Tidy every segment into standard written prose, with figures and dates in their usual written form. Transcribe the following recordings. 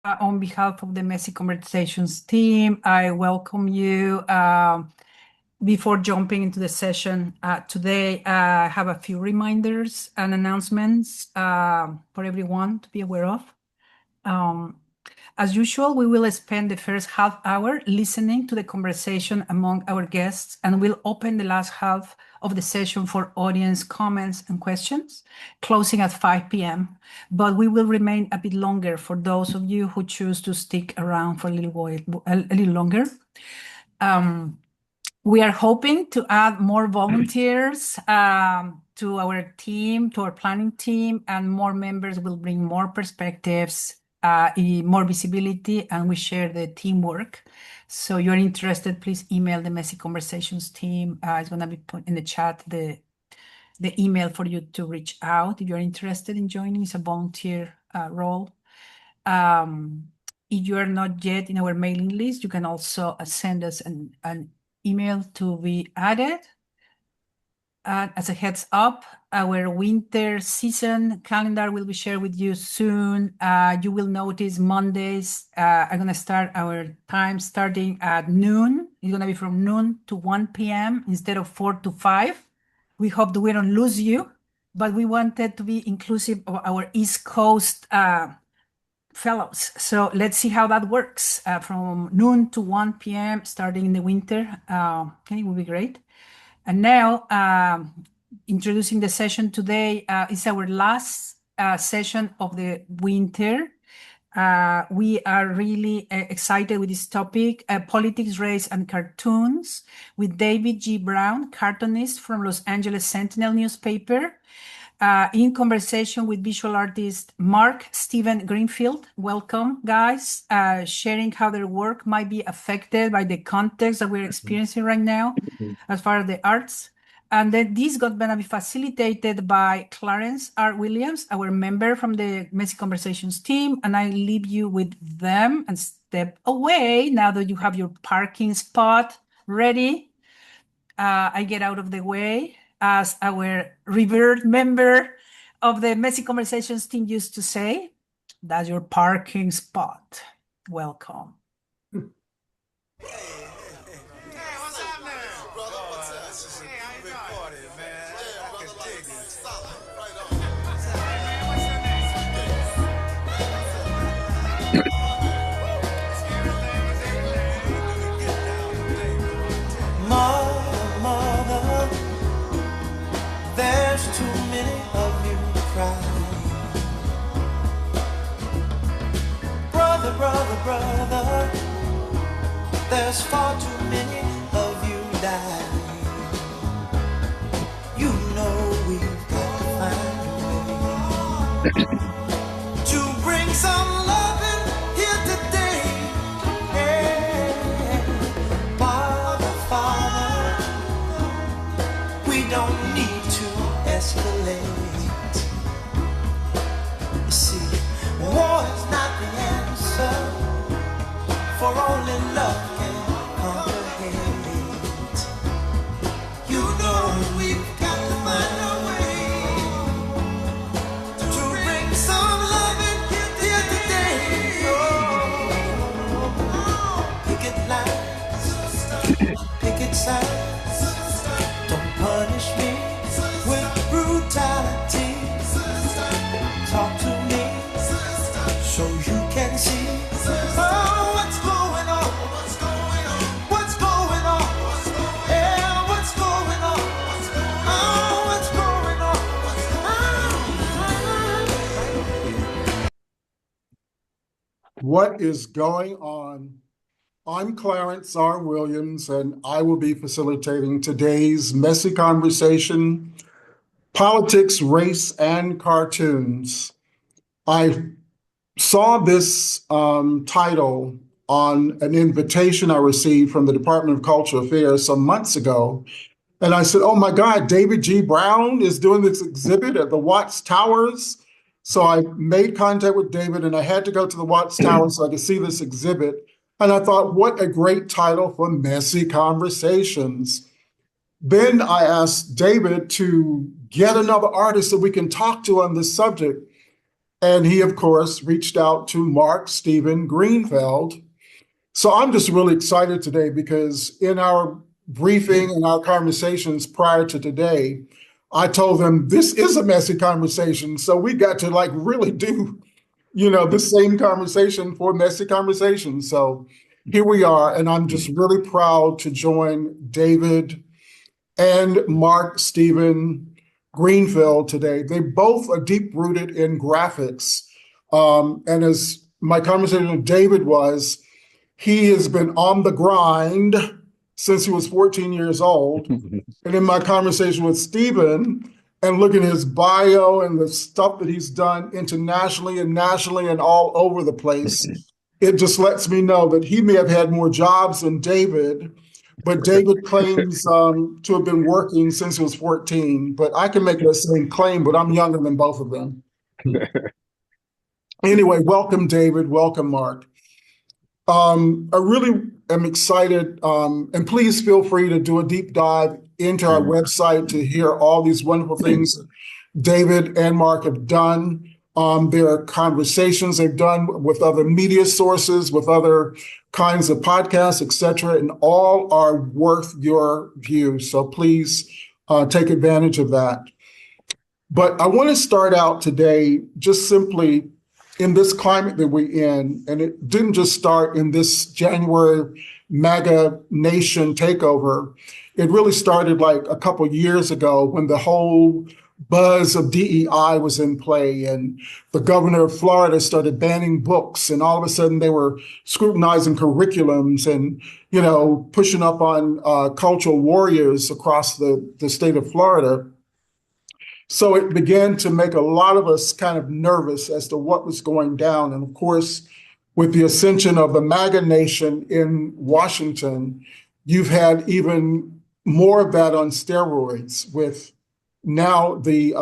On behalf of the Messy Conversations team, I welcome you. Before jumping into the session today, I have a few reminders and announcements for everyone to be aware of. As usual, we will spend the first half hour listening to the conversation among our guests, and we'll open the last half of the session for audience comments and questions, closing at 5 p.m. But we will remain a bit longer for those of you who choose to stick around for a little longer. We are hoping to add more volunteers to our team, to our planning team, and more members will bring more perspectives, more visibility, and we share the teamwork. So you're interested, please email the Messy Conversations team. It's going to be put in the chat, the email for you to reach out if you're interested in joining. It's a volunteer role. If you are not yet in our mailing list, you can also send us an email to be added. As a heads up, our winter season calendar will be shared with you soon. You will notice Mondays are going to start our time starting at noon. It's going to be from noon to 1 p.m. instead of 4 to 5. We hope that we don't lose you, but we wanted to be inclusive of our East Coast fellows. So let's see how that works from noon to 1 p.m. starting in the winter. Okay, it will be great. And now, introducing the session today is our last session of the winter. We are really excited with this topic, politics, race, and cartoons, with David G. Brown, cartoonist from Los Angeles Sentinel newspaper, in conversation with visual artist Mark Steven Greenfield. Welcome, guys, sharing how their work might be affected by the context that we're experiencing right now as far as the arts. And then this got going to be facilitated by Clarence R. Williams, our member from the Messy Conversations team. And I leave you with them and step away now that you have your parking spot ready. I get out of the way, as our revered member of the Messy Conversations team used to say. That's your parking spot. Welcome. Mother, there's too many of you crying. Brother, brother, there's far too many of you dying. You know we've got to find a way to bring some loving here today. Yeah. Father, we don't need to escalate. You see, war is not the answer, for only love can conquer hate. You know we've got to find a way to bring some love in here today. Oh, picket lines, picket signs, don't punish me with brutality. Talk to me so you can see. Oh, what's going on? What's going on? Yeah, what's going on? Oh, what's going on? What is going on? I'm Clarence R. Williams, and I will be facilitating today's Messy Conversation, Politics, Race, and Cartoons. I saw this title on an invitation I received from the Department of Cultural Affairs some months ago, and I said, oh my God, David G. Brown is doing this exhibit at the Watts Towers. So I made contact with David, and I had to go to the Watts Towers so I could see this exhibit. And I thought, what a great title for Messy Conversations. Then I asked David to get another artist that we can talk to on this subject. And he, of course, reached out to Mark Steven Greenfeld. So I'm just really excited today because in our briefing and our conversations prior to today, I told them this is a messy conversation. So we got to like really do, the same conversation for messy conversation. So here we are. And I'm just really proud to join David and Mark Steven Greenfield today. They both are deep rooted in graphics. And as my conversation with David was, he has been on the grind since he was 14 years old. And in my conversation with Stephen and looking at his bio and the stuff that he's done internationally and nationally and all over the place, it just lets me know that he may have had more jobs than David, but David claims to have been working since he was 14. But I can make that same claim, but I'm younger than both of them. Anyway, welcome, David. Welcome, Mark. I really am excited, and please feel free to do a deep dive into our website to hear all these wonderful things David and Mark have done. There are conversations they've done with other media sources, with other kinds of podcasts, etc., and all are worth your view. So please take advantage of that. But I want to start out today just simply in this climate that we're in, and it didn't just start in this January MAGA nation takeover. It really started like a couple years ago when the whole buzz of DEI was in play and the governor of Florida started banning books, and all of a sudden they were scrutinizing curriculums and, pushing up on cultural warriors across the state of Florida. So it began to make a lot of us kind of nervous as to what was going down. And of course, with the ascension of the MAGA nation in Washington, you've had even more of that on steroids with now the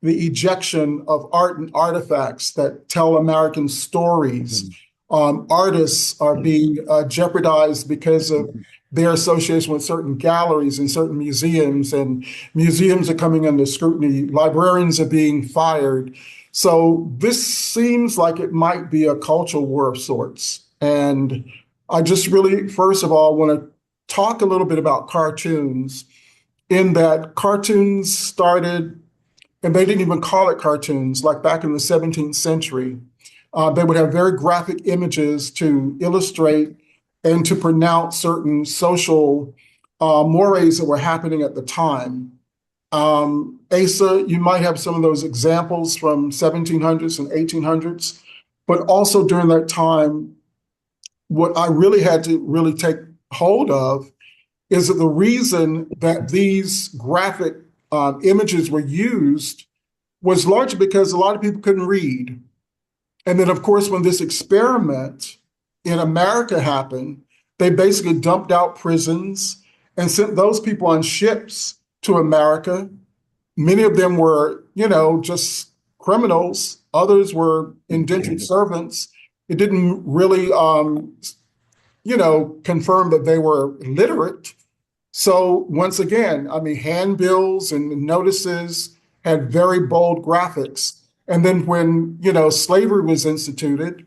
ejection of art and artifacts that tell American stories. Artists are being jeopardized because of their association with certain galleries and certain museums, and museums are coming under scrutiny. Librarians are being fired. So this seems like it might be a cultural war of sorts. And I just really, first of all, want to talk a little bit about cartoons, in that cartoons started, and they didn't even call it cartoons, like back in the 17th century. They would have very graphic images to illustrate and to pronounce certain social mores that were happening at the time. Asa, you might have some of those examples from 1700s and 1800s, but also during that time, what I really had to really take hold of is that the reason that these graphic images were used was largely because a lot of people couldn't read. And then, of course, when this experiment in America happened, they basically dumped out prisons and sent those people on ships to America. Many of them were, just criminals. Others were indentured servants. It didn't really, confirm that they were literate. So once again, handbills and notices had very bold graphics. And then when, slavery was instituted,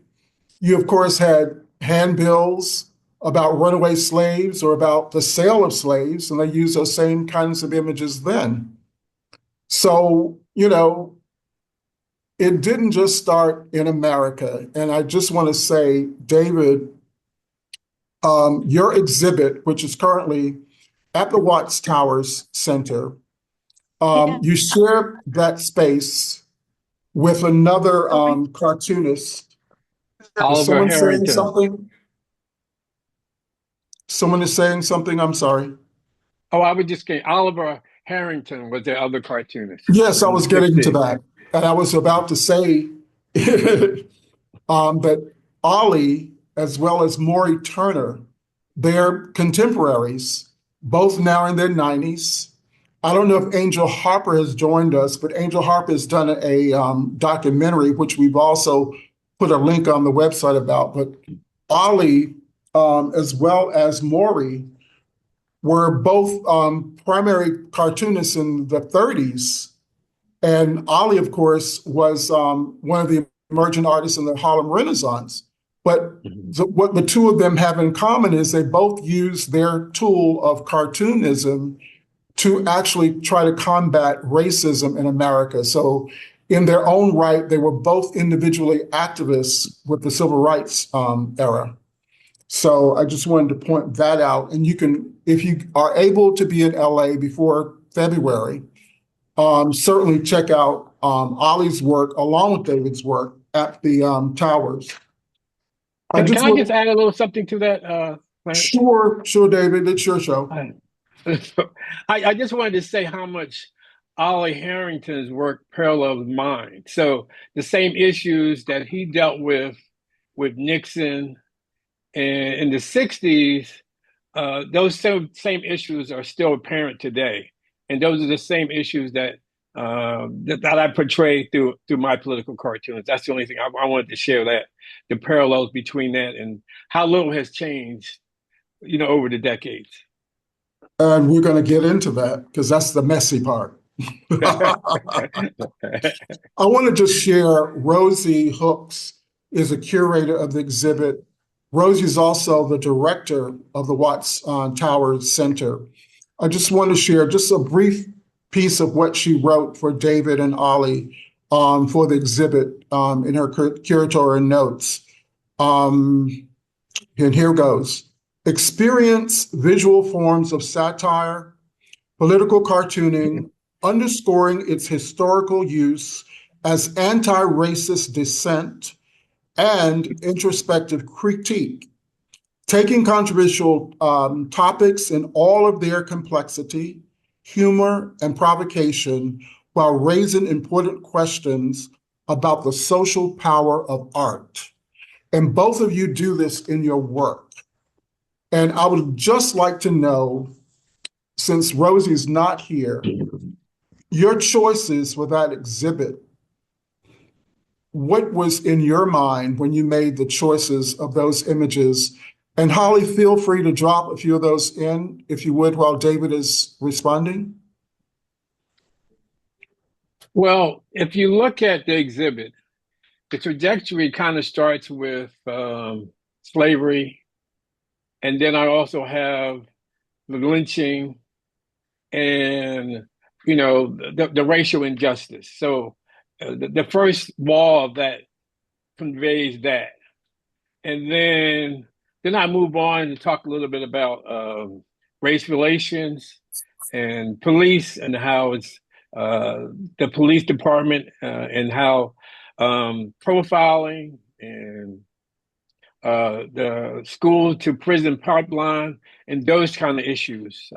you, of course, had handbills about runaway slaves or about the sale of slaves, and they used those same kinds of images then. So, it didn't just start in America. And I just want to say, David, your exhibit, which is currently at the Watts Towers Center, you share that space with another cartoonist. Oliver Someone saying Harrington. something? Someone is saying something? I'm sorry. Oh, I was just kidding. Oliver Harrington was the other cartoonist. Yes, I was getting to that. And I was about to say that Ollie, as well as Maury Turner, they're contemporaries, both now in their 90s. I don't know if Angel Harper has joined us, but Angel Harper has done a documentary, which we've also put a link on the website about. But Ollie, as well as Maury, were both primary cartoonists in the 30s And Ollie, of course, was one of the emerging artists in the Harlem Renaissance. But what the two of them have in common is they both use their tool of cartoonism to actually try to combat racism in America. So in their own right, they were both individually activists with the civil rights era. So I just wanted to point that out. And you can, if you are able to be in LA before February, certainly check out Ollie's work along with David's work at the Towers. Can I just add a little something to that, Clarence? Sure, David. It's your show. I just wanted to say how much Ollie Harrington's work parallels mine. So the same issues that he dealt with Nixon and in the 60s, those same issues are still apparent today. And those are the same issues that I portray through my political cartoons. That's the only thing I wanted to share, that the parallels between that and how little has changed, over the decades. And we're going to get into that because that's the messy part. I want to just share Rosie Hooks is a curator of the exhibit. Rosie is also the director of the Watts Towers Center. I just want to share just a brief piece of what she wrote for David and Ollie for the exhibit in her curatorial notes. And here goes. Experience visual forms of satire, political cartooning, underscoring its historical use as anti-racist dissent and introspective critique, taking controversial topics in all of their complexity, humor, and provocation while raising important questions about the social power of art. And both of you do this in your work. And I would just like to know, since Rosie's not here, your choices for that exhibit. What was in your mind when you made the choices of those images? And Holly, feel free to drop a few of those in, if you would, while David is responding. Well, if you look at the exhibit, the trajectory kind of starts with slavery. And then I also have the lynching and, the racial injustice. So the first wall of that conveys that. And then I move on to talk a little bit about race relations and police and how it's the police department and how profiling and the school to prison pipeline and those kind of issues.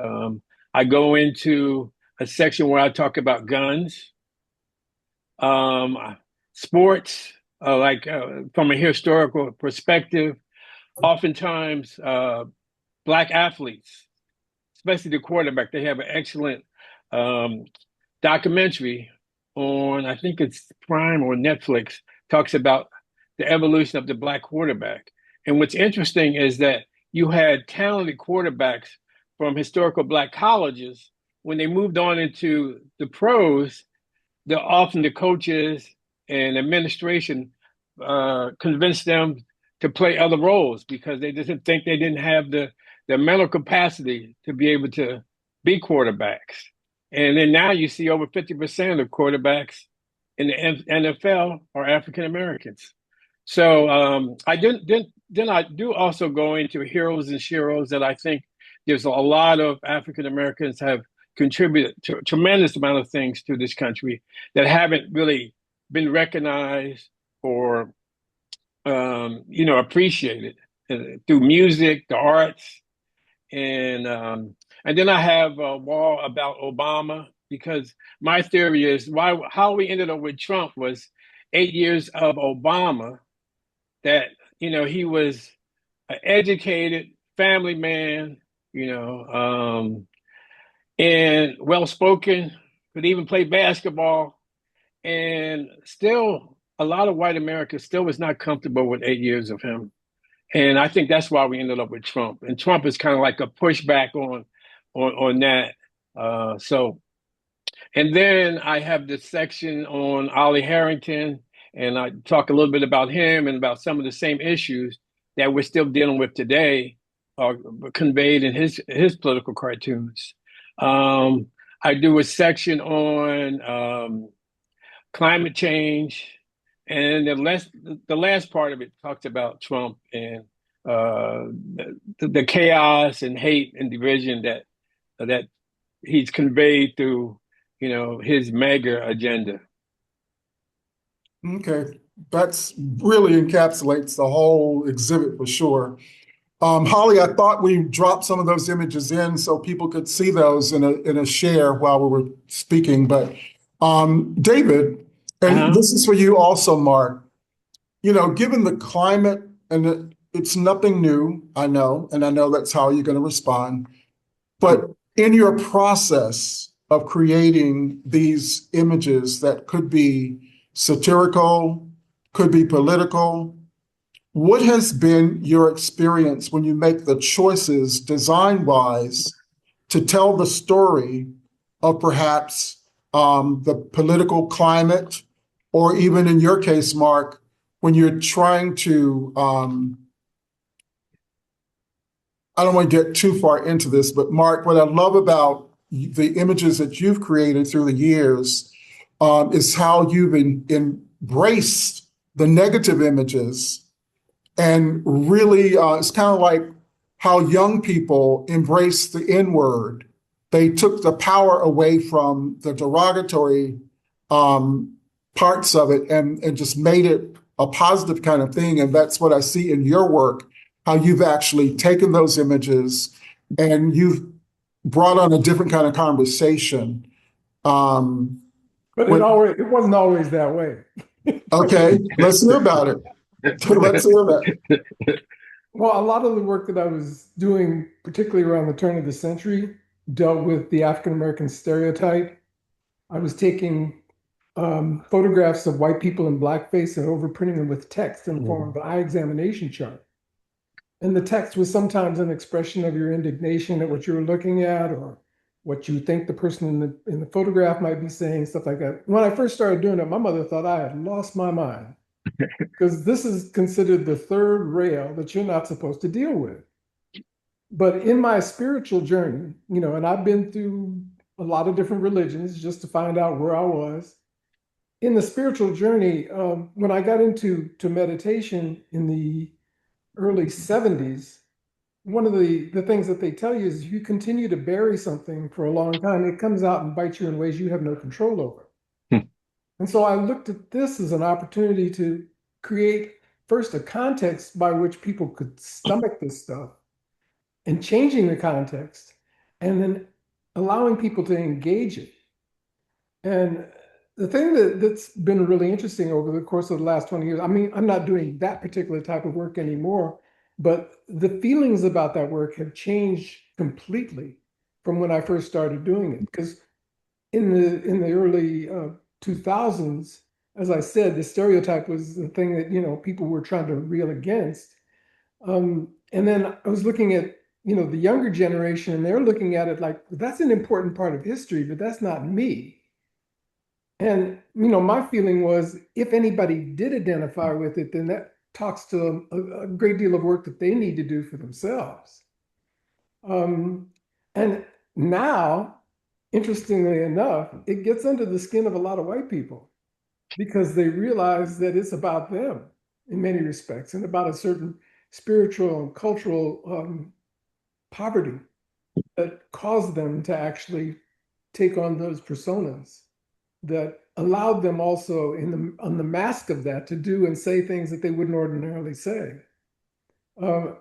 I go into a section where I talk about guns, sports, from a historical perspective. Oftentimes, Black athletes, especially the quarterback, they have an excellent documentary on, I think it's Prime or Netflix, talks about the evolution of the Black quarterback. And what's interesting is that you had talented quarterbacks from historical Black colleges. When they moved on into the pros, often the coaches and administration convinced them to play other roles because they didn't think they didn't have the mental capacity to be able to be quarterbacks. And then now you see over 50% of quarterbacks in the NFL are African Americans. So I do also go into heroes and sheroes that I think there's a lot of African Americans have contributed to a tremendous amount of things to this country that haven't really been recognized or appreciated through music, the arts, and then I have a wall about Obama because my theory is how we ended up with Trump was 8 years of Obama. That he was an educated family man, and well-spoken, could even play basketball, and still a lot of white America still was not comfortable with 8 years of him. And I think that's why we ended up with Trump. And Trump is kind of like a pushback on that. So And then I have this section on Ollie Harrington, and I talk a little bit about him and about some of the same issues that we're still dealing with today, are conveyed in his political cartoons. Um, I do a section on climate change, and the last part of it talks about Trump and the chaos and hate and division that he's conveyed through, his mega agenda. Okay, that's really encapsulates the whole exhibit for sure. Holly, I thought we dropped some of those images in so people could see those in a share while we were speaking. But David, and this is for you also, Mark. Given the climate, and it's nothing new, I know, and I know that's how you're going to respond. But in your process of creating these images that could be satirical, could be political, what has been your experience when you make the choices design-wise to tell the story of perhaps the political climate, or even in your case, Mark, when you're trying to, I don't want to get too far into this, but Mark, what I love about the images that you've created through the years is how you've embraced the negative images. And really, it's kind of like how young people embrace the N-word. They took the power away from the derogatory parts of it and just made it a positive kind of thing. And that's what I see in your work, how you've actually taken those images and you've brought on a different kind of conversation. But it wasn't always that way. Okay, let's hear about it. Let's hear that. Well, a lot of the work that I was doing, particularly around the turn of the century, dealt with the African-American stereotype. I was taking photographs of white people in blackface and overprinting them with text in the form of an eye examination chart. And the text was sometimes an expression of your indignation at what you were looking at, or what you think the person in the photograph might be saying, stuff like that. When I first started doing it, my mother thought I had lost my mind, because this is considered the third rail that you're not supposed to deal with. But in my spiritual journey, and I've been through a lot of different religions just to find out where I was. In the spiritual journey, when I got into meditation in the early 70s, one of the things that they tell you is you continue to bury something for a long time, it comes out and bites you in ways you have no control over. And so I looked at this as an opportunity to create first a context by which people could stomach this stuff, and changing the context, and then allowing people to engage it. And the thing that's been really interesting over the course of the last 20 years, I mean, I'm not doing that particular type of work anymore, but the feelings about that work have changed completely from when I first started doing it. Because in the early 2000s, as I said, the stereotype was the thing that people were trying to reel against. And then I was looking at the younger generation, and they're looking at it like, that's an important part of history, but that's not me. And my feeling was, if anybody did identify with it, then that talks to a great deal of work that they need to do for themselves. And now, interestingly enough, it gets under the skin of a lot of white people, because they realize that it's about them in many respects, and about a certain spiritual and cultural poverty that caused them to actually take on those personas, that allowed them also on the mask of that to do and say things that they wouldn't ordinarily say.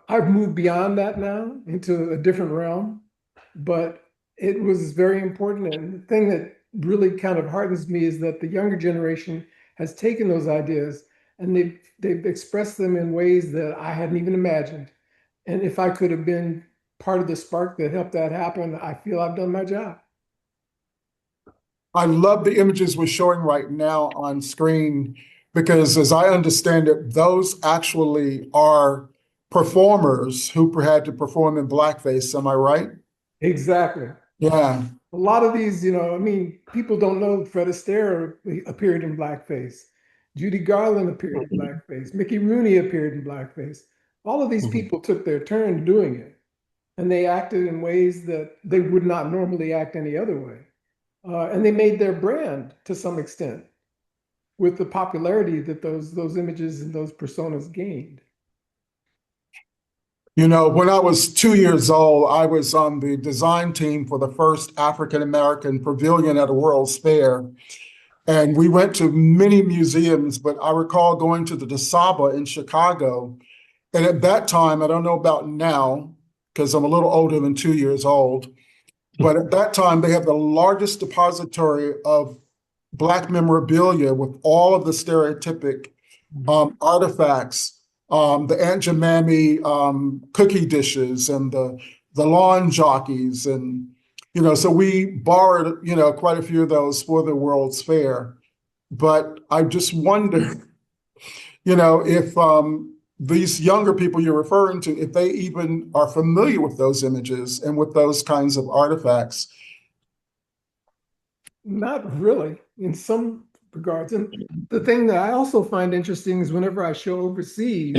I've moved beyond that now into a different realm, but it was very important. And the thing that really kind of heartens me is that the younger generation has taken those ideas and they've expressed them in ways that I hadn't even imagined. And if I could have been part of the spark that helped that happen, I feel I've done my job. I love the images we're showing right now on screen, because as I understand it, those actually are performers who had to perform in blackface. Am I right? Exactly. Yeah. A lot of these, I mean, people don't know Fred Astaire appeared in blackface. Judy Garland appeared in blackface. Mickey Rooney appeared in blackface. All of these Mhm. people took their turn doing it, and they acted in ways that they would not normally act any other way. And they made their brand to some extent with the popularity that those images and those personas gained. You know, when I was 2 years old, I was on the design team for the first African American pavilion at a World's Fair. And we went to many museums, but I recall going to the DeSaba in Chicago. And at that time, I don't know about now, because I'm a little older than 2 years old, but at that time, they had the largest depository of Black memorabilia with all of the stereotypic artifacts, the Aunt Jemima cookie dishes and the lawn jockeys. And, so we borrowed, quite a few of those for the World's Fair. But I just wonder, if these younger people you're referring to, if they even are familiar with those images and with those kinds of artifacts. Not really, in some regards. And the thing that I also find interesting is whenever I show overseas,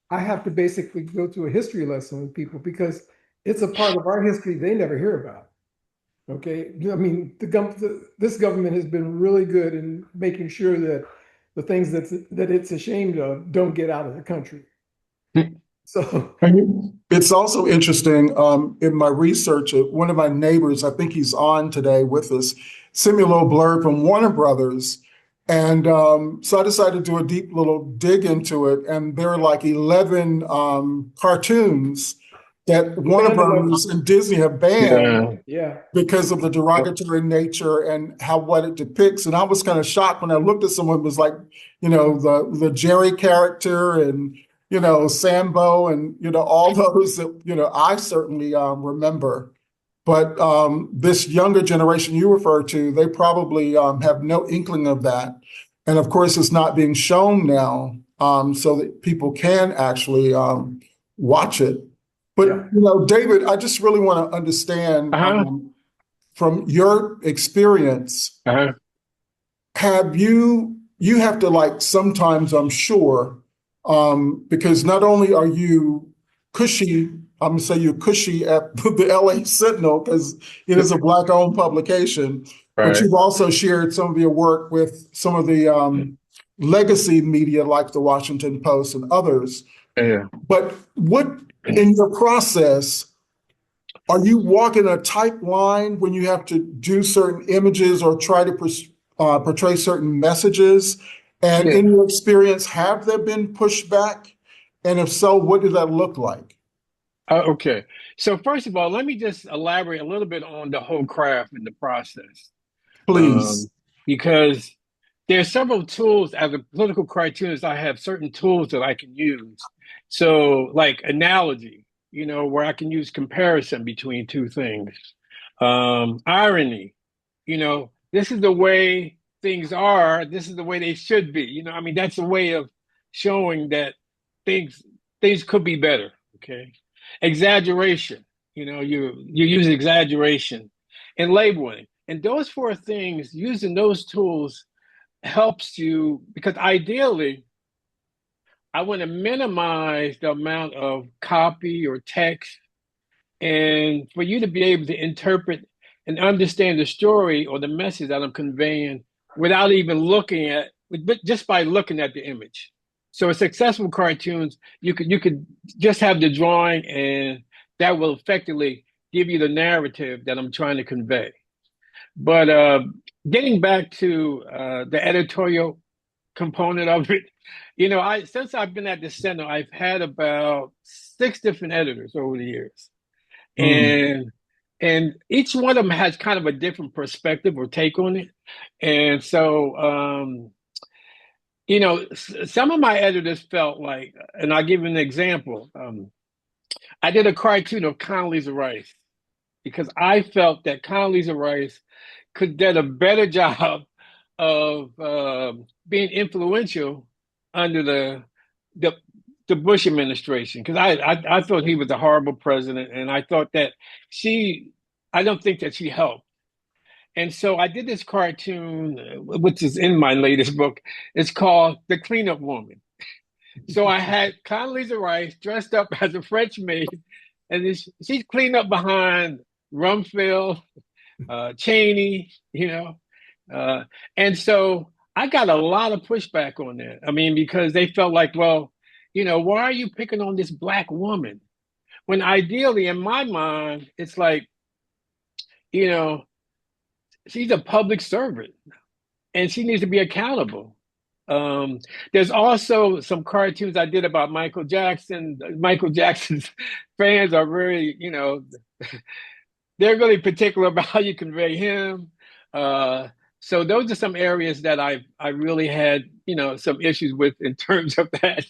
I have to basically go through a history lesson with people because it's a part of our history they never hear about. Okay, I mean, this government has been really good in making sure that the things that it's ashamed of don't get out of the country. So It's also interesting in my research, one of my neighbors, I think he's on today with us, sent me a little blurb from Warner Brothers. And so I decided to do a deep little dig into it. And there are like 11 cartoons that Warner Brothers and Disney have banned Yeah. yeah, because of the derogatory nature and what it depicts. And I was kind of shocked when I looked at someone who was like, the Jerry character and, Sambo and, all those that, I certainly remember. But this younger generation you refer to, they probably have no inkling of that. And of course, it's not being shown now so that people can actually watch it. But, yeah. David, I just really want to understand Uh-huh. from your experience, Uh-huh. you have to like sometimes, I'm sure, because not only are you cushy, I'm gonna say you're cushy at the LA Sentinel because it is a Black-owned publication, but Right. you've also shared some of your work with some of the legacy media like the Washington Post and others. Yeah. But what in your process, are you walking a tight line when you have to do certain images or try to portray certain messages? And Yeah. in your experience, have there been pushback? And if so, what did that look like? Okay. So first of all, let me just elaborate a little bit on the whole craft and the process. Please. Um, because there are several tools as a political cartoonist, I have certain tools that I can use. So like analogy, where I can use comparison between two things. Irony, this is the way things are, this is the way they should be. I mean, that's a way of showing that things things could be better. Okay. Exaggeration, you use exaggeration and labeling. And those four things, using those tools helps you because ideally, I want to minimize the amount of copy or text and for you to be able to interpret and understand the story or the message that I'm conveying without even looking at, but just by looking at the image. So, a successful cartoons, you could just have the drawing, and that will effectively give you the narrative that I'm trying to convey. But getting back to the editorial component of it, I since I've been at the center, I've had about six different editors over the years, Mm. and each one of them has kind of a different perspective or take on it. And so, some of my editors felt like, and I'll give you an example. I did a cartoon of Condoleezza Rice because I felt that Condoleezza Rice could get a better job of being influential under the the Bush administration because I thought he was a horrible president, and I thought that she I don't think that she helped. And so I did this cartoon, which is in my latest book. It's called The Cleanup Woman. So I had Condoleezza Rice dressed up as a French maid, and she's cleaned up behind Rumsfeld, Cheney, uh, and so I got a lot of pushback on that. I mean, because they felt like, well, why are you picking on this black woman? When ideally, in my mind, it's like, you know, she's a public servant and she needs to be accountable. There's also some cartoons I did about Michael Jackson. Michael Jackson's fans are very, they're really particular about how you convey him. So those are some areas that I really had, some issues with in terms of that.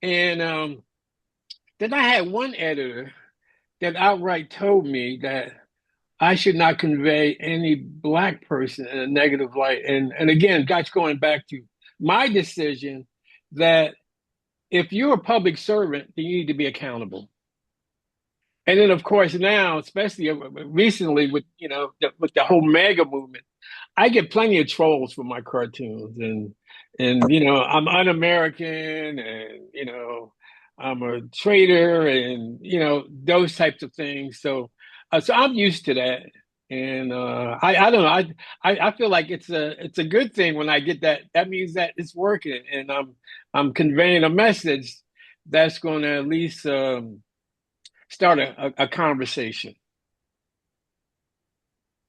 And then I had one editor that outright told me that I should not convey any black person in a negative light. And again, that's going back to my decision that if you're a public servant, then you need to be accountable. And then, of course, now, especially recently with with the whole MAGA movement, I get plenty of trolls for my cartoons, and I'm un-American, and I'm a traitor, and those types of things. So I'm used to that, and I don't know. I feel like it's a good thing when I get that. That means that it's working, and I'm conveying a message that's going to at least start a conversation.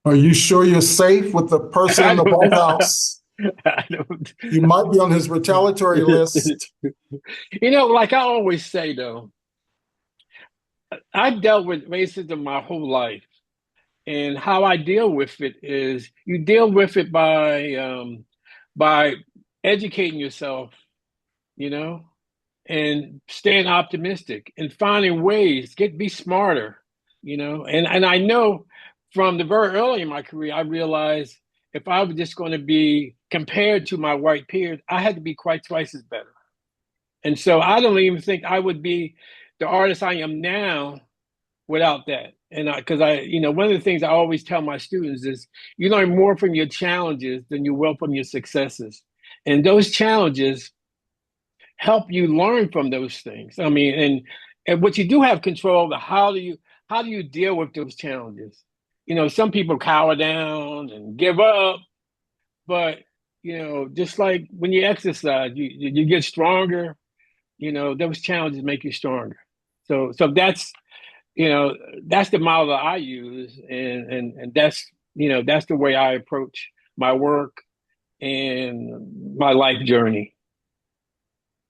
Are you sure you're safe with the person in the White House? I don't. You might be on his retaliatory list. Like I always say, though, I've dealt with racism my whole life. And how I deal with it is you deal with it by educating yourself, and staying optimistic and finding ways, be smarter, And I know from the very early in my career, I realized if I was just going to be compared to my white peers, I had to be quite twice as better. And so I don't even think I would be the artist I am now without that. And because one of the things I always tell my students is you learn more from your challenges than you will from your successes. And those challenges help you learn from those things. I mean, and what you do have control of, how do you deal with those challenges? Some people cower down and give up, but just like when you exercise, you get stronger. Those challenges make you stronger. So that's that's the model that I use, and that's the way I approach my work and my life journey.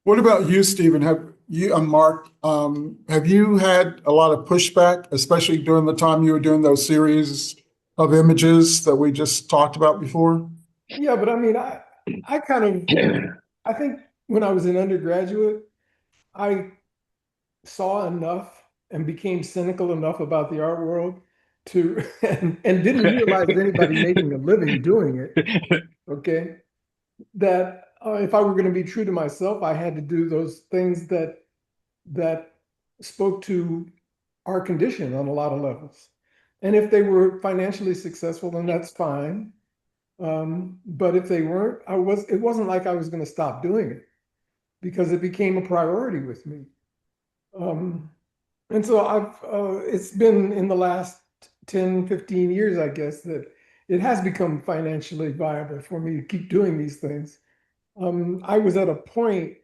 What about you, Stephen? Have you, Mark, have you had a lot of pushback, especially during the time you were doing those series of images that we just talked about before? Yeah, but I mean, I kind of, I think when I was an undergraduate, I saw enough and became cynical enough about the art world to, and didn't realize anybody making a living doing it. Okay. That if I were going to be true to myself, I had to do those things that spoke to our condition on a lot of levels. And if they were financially successful, then that's fine. But if they weren't, it wasn't like I was going to stop doing it because it became a priority with me. And so it's been in the last 10, 15 years, I guess, that it has become financially viable for me to keep doing these things. I was at a point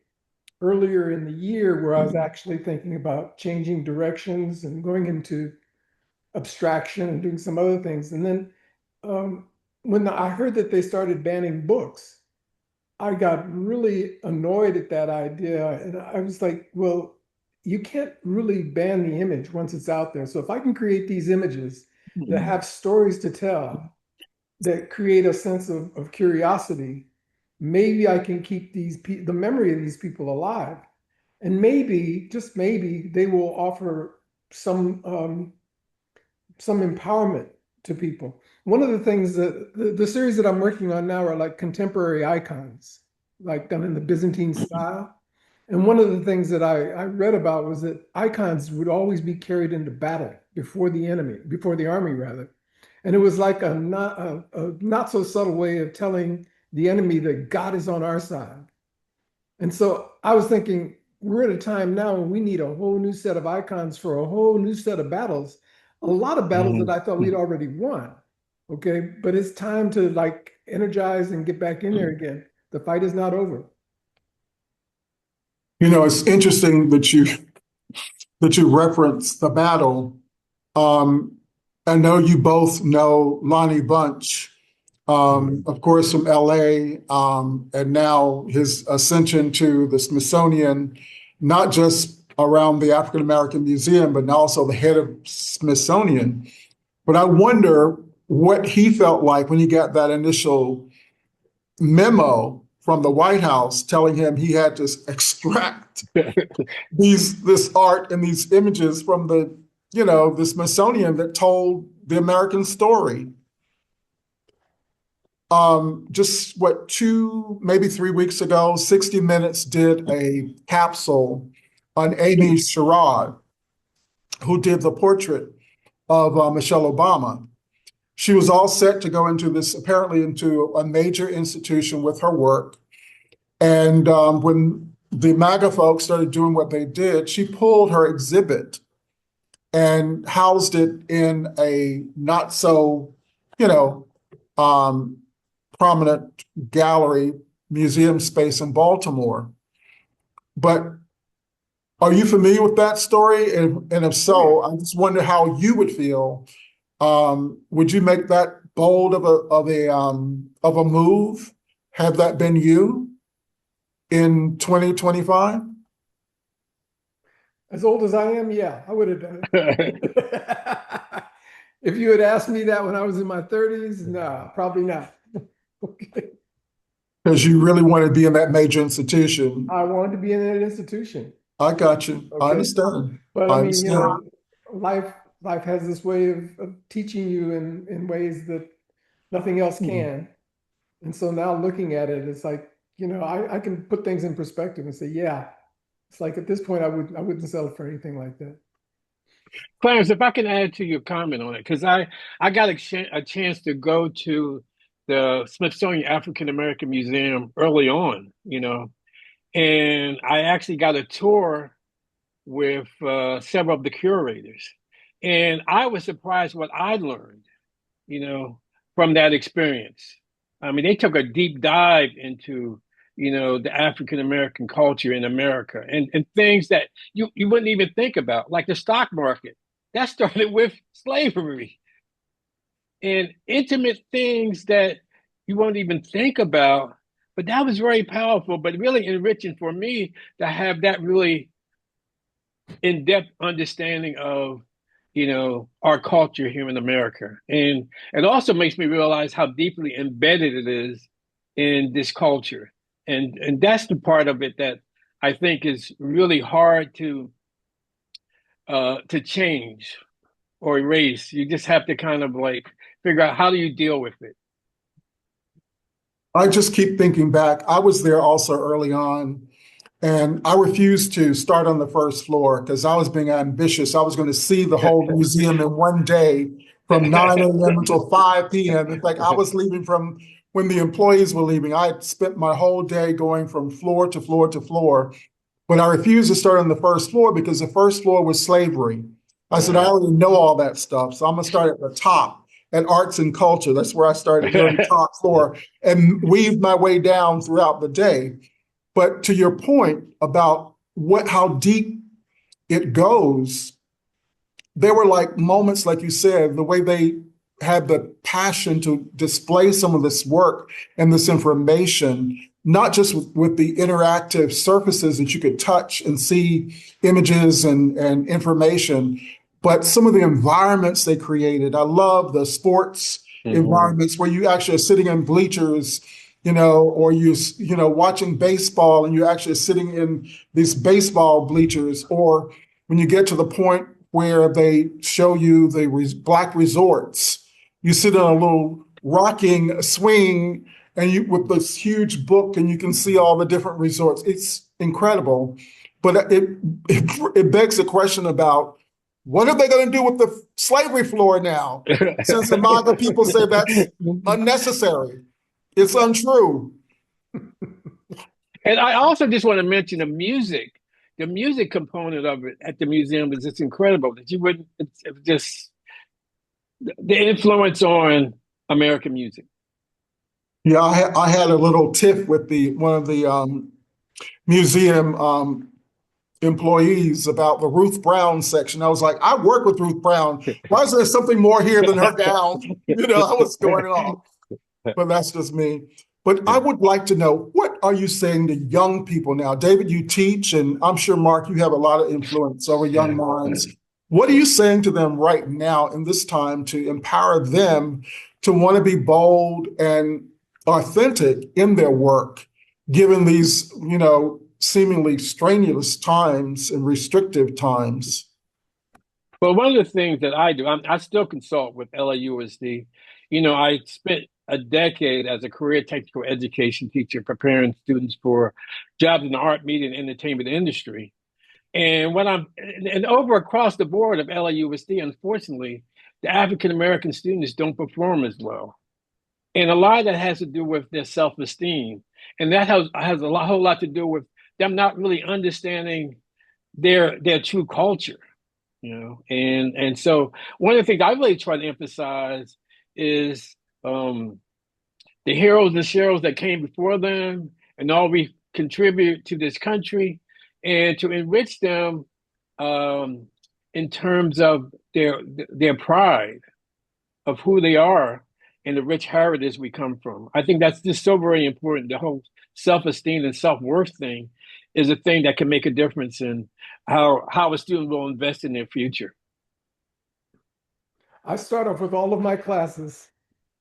earlier in the year where I was actually thinking about changing directions and going into abstraction and doing some other things. And then when I heard that they started banning books, I got really annoyed at that idea. And I was like, well, you can't really ban the image once it's out there. So if I can create these images that have stories to tell, that create a sense of curiosity, maybe I can keep the memory of these people alive. And maybe, just maybe, they will offer some empowerment to people. One of the things that the series that I'm working on now are like contemporary icons, like done in the Byzantine style. And one of the things that I read about was that icons would always be carried into battle before the enemy, before the army rather. And it was like a not so subtle way of telling the enemy that God is on our side. And so I was thinking, we're at a time now when we need a whole new set of icons for a whole new set of battles. A lot of battles that I thought we'd already won. Okay. But it's time to like energize and get back in there again. The fight is not over. You know, it's interesting that you reference the battle. I know you both know Lonnie Bunch, of course, from LA, and now his ascension to the Smithsonian, not just around the African American Museum, but also the head of Smithsonian. But I wonder what he felt like when he got that initial memo from the White House telling him he had to extract this art and these images from the Smithsonian that told the American story. Just what, 2, maybe 3 weeks ago, 60 Minutes did a capsule on Amy Sherrod, who did the portrait of Michelle Obama. She was all set to go apparently into a major institution with her work. And when the MAGA folks started doing what they did, she pulled her exhibit and housed it in a not so, prominent gallery museum space in Baltimore. But are you familiar with that story? And if so, I just wonder how you would feel. Would you make that bold of a move? Have that been you in 2025? As old as I am, yeah, I would have done it. If you had asked me that when I was in my 30s, no, probably not. Okay. Because you really want to be in that major institution. I wanted to be in that institution. I got you. Okay. I understand. But I I mean, understand. life has this way of teaching you in ways that nothing else can. And so now looking at it, it's like, I can put things in perspective and say, yeah, it's like at this point, I wouldn't settle for anything like that. Clarence, if I can add to your comment on it, because I got a chance to go to the Smithsonian African American Museum early on, and I actually got a tour with several of the curators. And I was surprised what I learned, from that experience. I mean, they took a deep dive into, the African American culture in America and things that you wouldn't even think about, like the stock market. That started with slavery and intimate things that you won't even think about. But that was very powerful, but really enriching for me to have that really in-depth understanding of, our culture here in America. And it also makes me realize how deeply embedded it is in this culture. And that's the part of it that I think is really hard to change or erase. You just have to kind of like figure out, how do you deal with it? I just keep thinking back. I was there also early on, and I refused to start on the first floor because I was being ambitious. I was going to see the whole museum in one day from 9 a.m. until 5 p.m. In fact, I was leaving from when the employees were leaving. I had spent my whole day going from floor to floor to floor, but I refused to start on the first floor because the first floor was slavery. I said, I already know all that stuff, so I'm going to start at the top. At arts and culture. That's where I started on the top floor and weaved my way down throughout the day. But to your point about how deep it goes, there were like moments, like you said, the way they had the passion to display some of this work and this information, not just with the interactive surfaces that you could touch and see images and information, but some of the environments they created. I love the sports environments where you actually are sitting in bleachers, or you watching baseball and you're actually sitting in these baseball bleachers, or when you get to the point where they show you the Black resorts, you sit in a little rocking swing and you with this huge book, and you can see all the different resorts. It's incredible, but it begs the question about what are they going to do with the slavery floor now? Since the MAGA people say that's unnecessary, it's untrue. And I also just want to mention the music component of it at the museum is just incredible. That you wouldn't, it's just the influence on American music. Yeah, I had a little tiff with one of the museum employees about the Ruth Brown section. I was like, I work with Ruth Brown. Why is there something more here than her gown? You know, I was going on. But that's just me. But I would like to know, what are you saying to young people now? David, you teach, and I'm sure, Mark, you have a lot of influence over young minds. What are you saying to them right now in this time to empower them to want to be bold and authentic in their work, given these, you know, seemingly strenuous times and restrictive times? Well, one of the things that I do, I still consult with LAUSD. You know, I spent a decade as a career technical education teacher preparing students for jobs in the art, media, and entertainment industry. And over across the board of LAUSD, unfortunately, the African American students don't perform as well. And a lot of that has to do with their self-esteem. And that has whole lot to do with them not really understanding their true culture, you know. And so one of the things I really try to emphasize is the heroes and heroes that came before them and all we contribute to this country, and to enrich them in terms of their pride of who they are and the rich heritage we come from. I think that's just so very important. The whole self-esteem and self-worth thing is a thing that can make a difference in how a student will invest in their future. I start off with all of my classes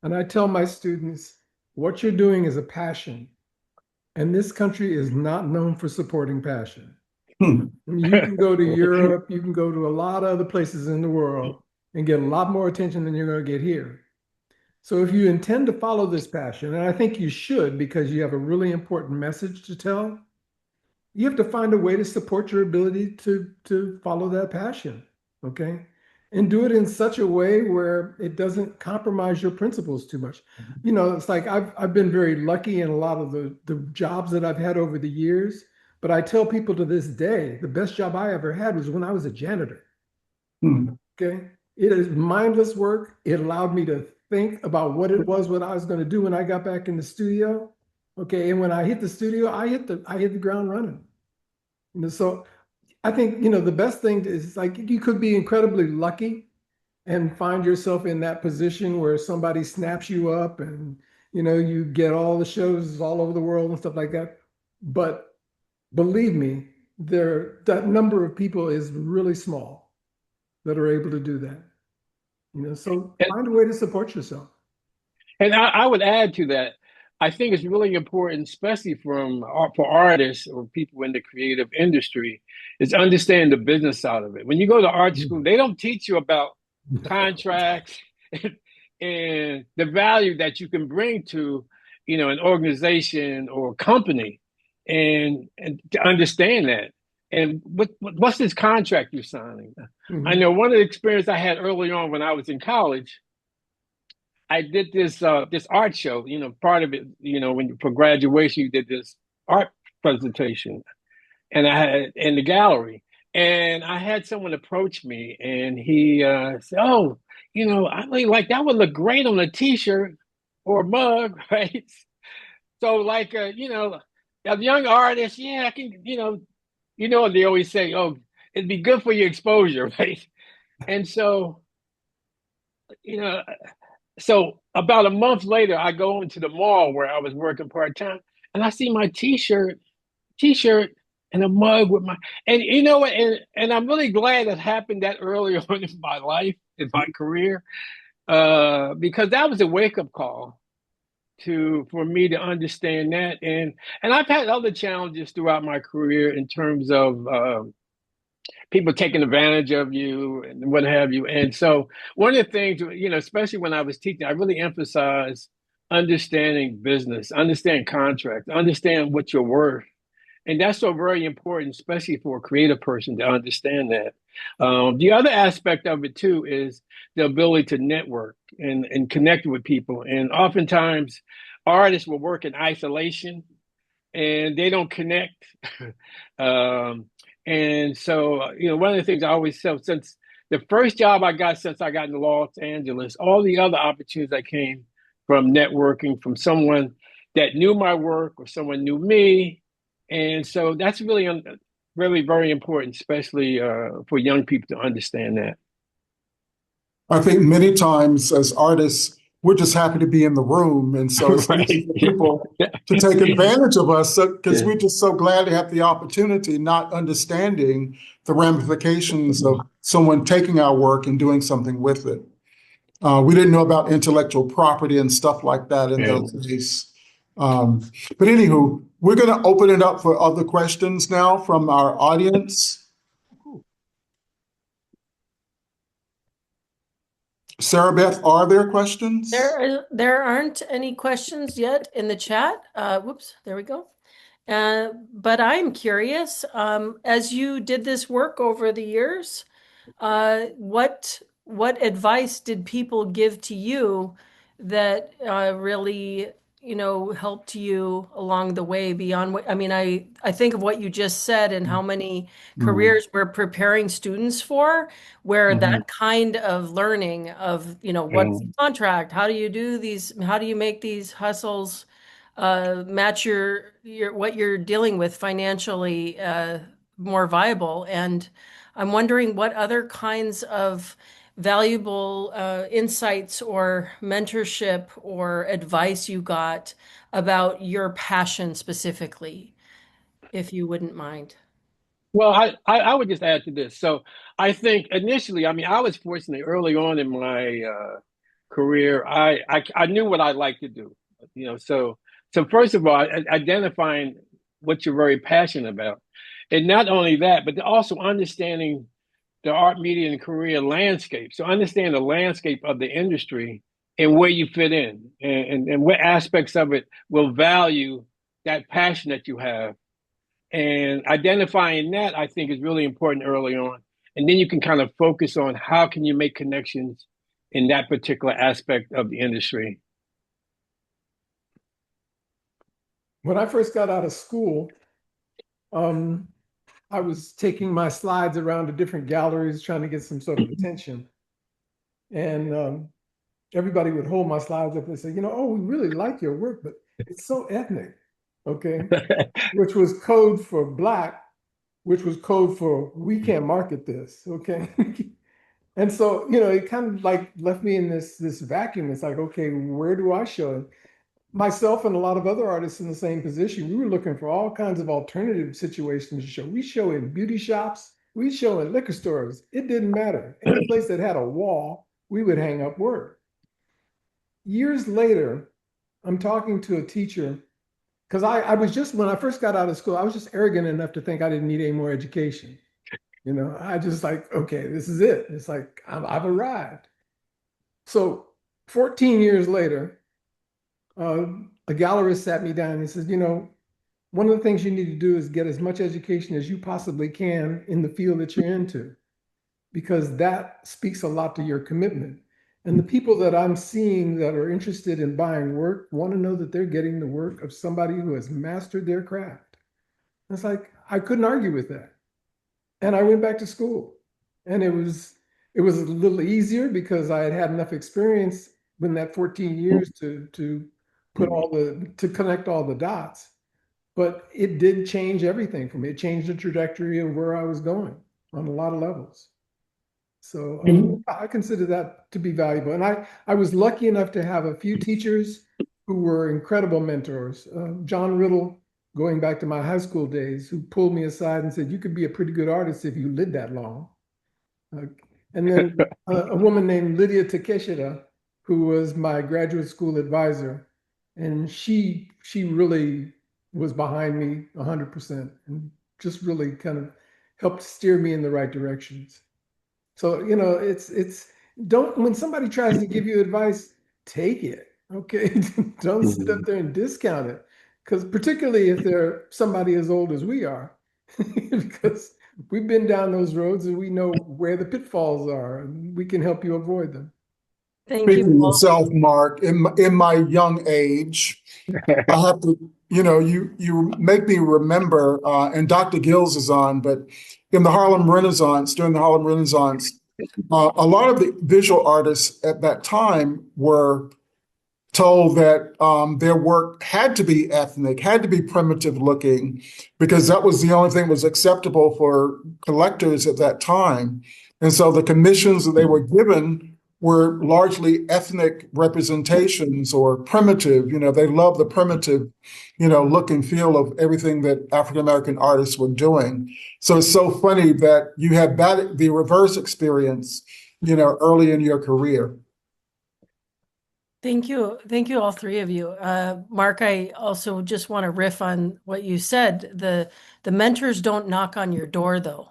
and I tell my students, what you're doing is a passion. And this country is not known for supporting passion. You can go to Europe, you can go to a lot of other places in the world and get a lot more attention than you're going to get here. So if you intend to follow this passion, and I think you should because you have a really important message to tell, you have to find a way to support your ability to follow that passion, okay? And do it in such a way where it doesn't compromise your principles too much. You know, it's like I've been very lucky in a lot of the jobs that I've had over the years, but I tell people to this day, the best job I ever had was when I was a janitor. Okay? It is mindless work. It allowed me to think about what I was going to do when I got back in the studio. Okay, and when I hit the studio, I hit the ground running. You know, so I think, you know, the best thing is like you could be incredibly lucky and find yourself in that position where somebody snaps you up and, you know, you get all the shows all over the world and stuff like that. But believe me, that number of people is really small that are able to do that. You know, so find a way to support yourself. And I would add to that, I think it's really important, especially for artists or people in the creative industry, is understand the business side of it. When you go to art school, they don't teach you about contracts and the value that you can bring to, you know, an organization or a company, and to understand that. And what's this contract you're signing? I know one of the experiences I had early on when I was in college, I did this art show. You know, part of it, you know, for graduation, you did this art presentation, and I had in the gallery, and I had someone approach me, and he said, "Oh, you know, I really like that would look great on a T-shirt or a mug, right?" So, like, you know, as a young artist, yeah, I can, you know, they always say, "Oh, it'd be good for your exposure," right? And so, you know. So about a month later, I go into the mall where I was working part-time, and I see my t-shirt and a mug with and you know what, and I'm really glad it happened that early on in my life, in my career, because that was a wake-up call for me to understand that. And I've had other challenges throughout my career in terms of people taking advantage of you and what have you. And so one of the things, you know, especially when I was teaching, I really emphasized understanding business, understand contracts, understand what you're worth. And that's so very important, especially for a creative person to understand that. The other aspect of it too is the ability to network and connect with people. And oftentimes, artists will work in isolation and they don't connect. um, and so, one of the things I always say, since the first job I got since I got in Los Angeles, all the other opportunities that came from networking, from someone that knew my work or someone knew me. And so that's really, really very important, especially for young people to understand that. I think many times as artists, we're just happy to be in the room. And so it's easy Right. for people to take advantage of us because Yeah. we're just so glad to have the opportunity, not understanding the ramifications of someone taking our work and doing something with it. We didn't know about intellectual property and stuff like that in Yeah. those days. But anywho, we're going to open it up for other questions now from our audience. Sarah Beth, are there questions? There aren't any questions yet in the chat. Whoops, there we go. But I'm curious, as you did this work over the years, what advice did people give to you that really, helped you along the way beyond what, I mean, I think of what you just said and how many careers we're preparing students for, where that kind of learning of, what's the contract? How do you do these? How do you make these hustles match your what you're dealing with financially more viable? And I'm wondering what other kinds of valuable insights or mentorship or advice you got about your passion specifically, if you wouldn't mind. Well, I would just add to this. So I think initially, I mean, I was fortunate early on in my career. I knew what I liked to do. So first of all, identifying what you're very passionate about, and not only that, but also understanding the art, media, and career landscape. So understand the landscape of the industry and where you fit in, and what aspects of it will value that passion that you have. And identifying that, I think, is really important early on. And then you can kind of focus on how can you make connections in that particular aspect of the industry. When I first got out of school, I was taking my slides around to different galleries trying to get some sort of attention. And everybody would hold my slides up and say, oh, we really like your work, but it's so ethnic, okay? Which was code for Black, which was code for we can't market this, okay? And so, it kind of like left me in this vacuum. It's like, okay, where do I show it? Myself and a lot of other artists in the same position, we were looking for all kinds of alternative situations to show. We show in beauty shops, we show in liquor stores. It didn't matter. Any place that had a wall, we would hang up work. Years later, I'm talking to a teacher because I was just, when I first got out of school, I was just arrogant enough to think I didn't need any more education. I just like, okay, this is it. It's like, I've arrived. So 14 years later, a gallerist sat me down and he says, one of the things you need to do is get as much education as you possibly can in the field that you're into, because that speaks a lot to your commitment. And the people that I'm seeing that are interested in buying work want to know that they're getting the work of somebody who has mastered their craft. It's like, I couldn't argue with that. And I went back to school, and it was a little easier because I had had enough experience in that 14 years to connect all the dots. But it did change everything for me. It changed the trajectory of where I was going on a lot of levels. So I consider that to be valuable. And I was lucky enough to have a few teachers who were incredible mentors. John Riddle, going back to my high school days, who pulled me aside and said, you could be a pretty good artist if you lived that long. And then a woman named Lydia Takeshita, who was my graduate school advisor. And she really was behind me 100% and just really kind of helped steer me in the right directions. So, it's don't, when somebody tries to give you advice, take it. Okay, don't sit up there and discount it, because particularly if they're somebody as old as we are, because we've been down those roads and we know where the pitfalls are, and we can help you avoid them. Thank you Speaking of both. yourself, Mark, in my young age, I have to, you make me remember, and Dr. Gills is on, but in the Harlem Renaissance, during the Harlem Renaissance, a lot of the visual artists at that time were told that their work had to be ethnic, had to be primitive looking, because that was the only thing that was acceptable for collectors at that time. And so the commissions that they were given were largely ethnic representations or primitive. They loved the primitive, look and feel of everything that African American artists were doing. So it's so funny that you had the reverse experience, early in your career. Thank you. Thank you, all three of you. Mark, I also just want to riff on what you said. The mentors don't knock on your door, though.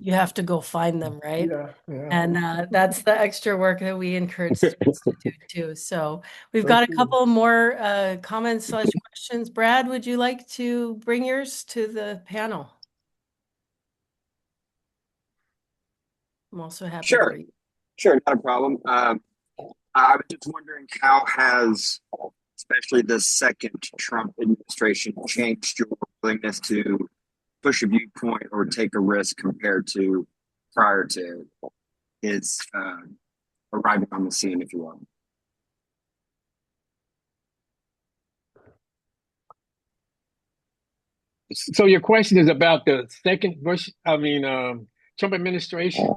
You have to go find them, right? Yeah, yeah. And that's the extra work that we encourage students to do too. So we've got a Okay. couple more comments/questions. Brad, would you like to bring yours to the panel? I'm also happy to Sure, read. sure, not a problem. I was just wondering, how has, especially the second Trump administration, changed your willingness to push a viewpoint or take a risk compared to prior to his arriving on the scene, if you will? So your question is about the second Trump administration?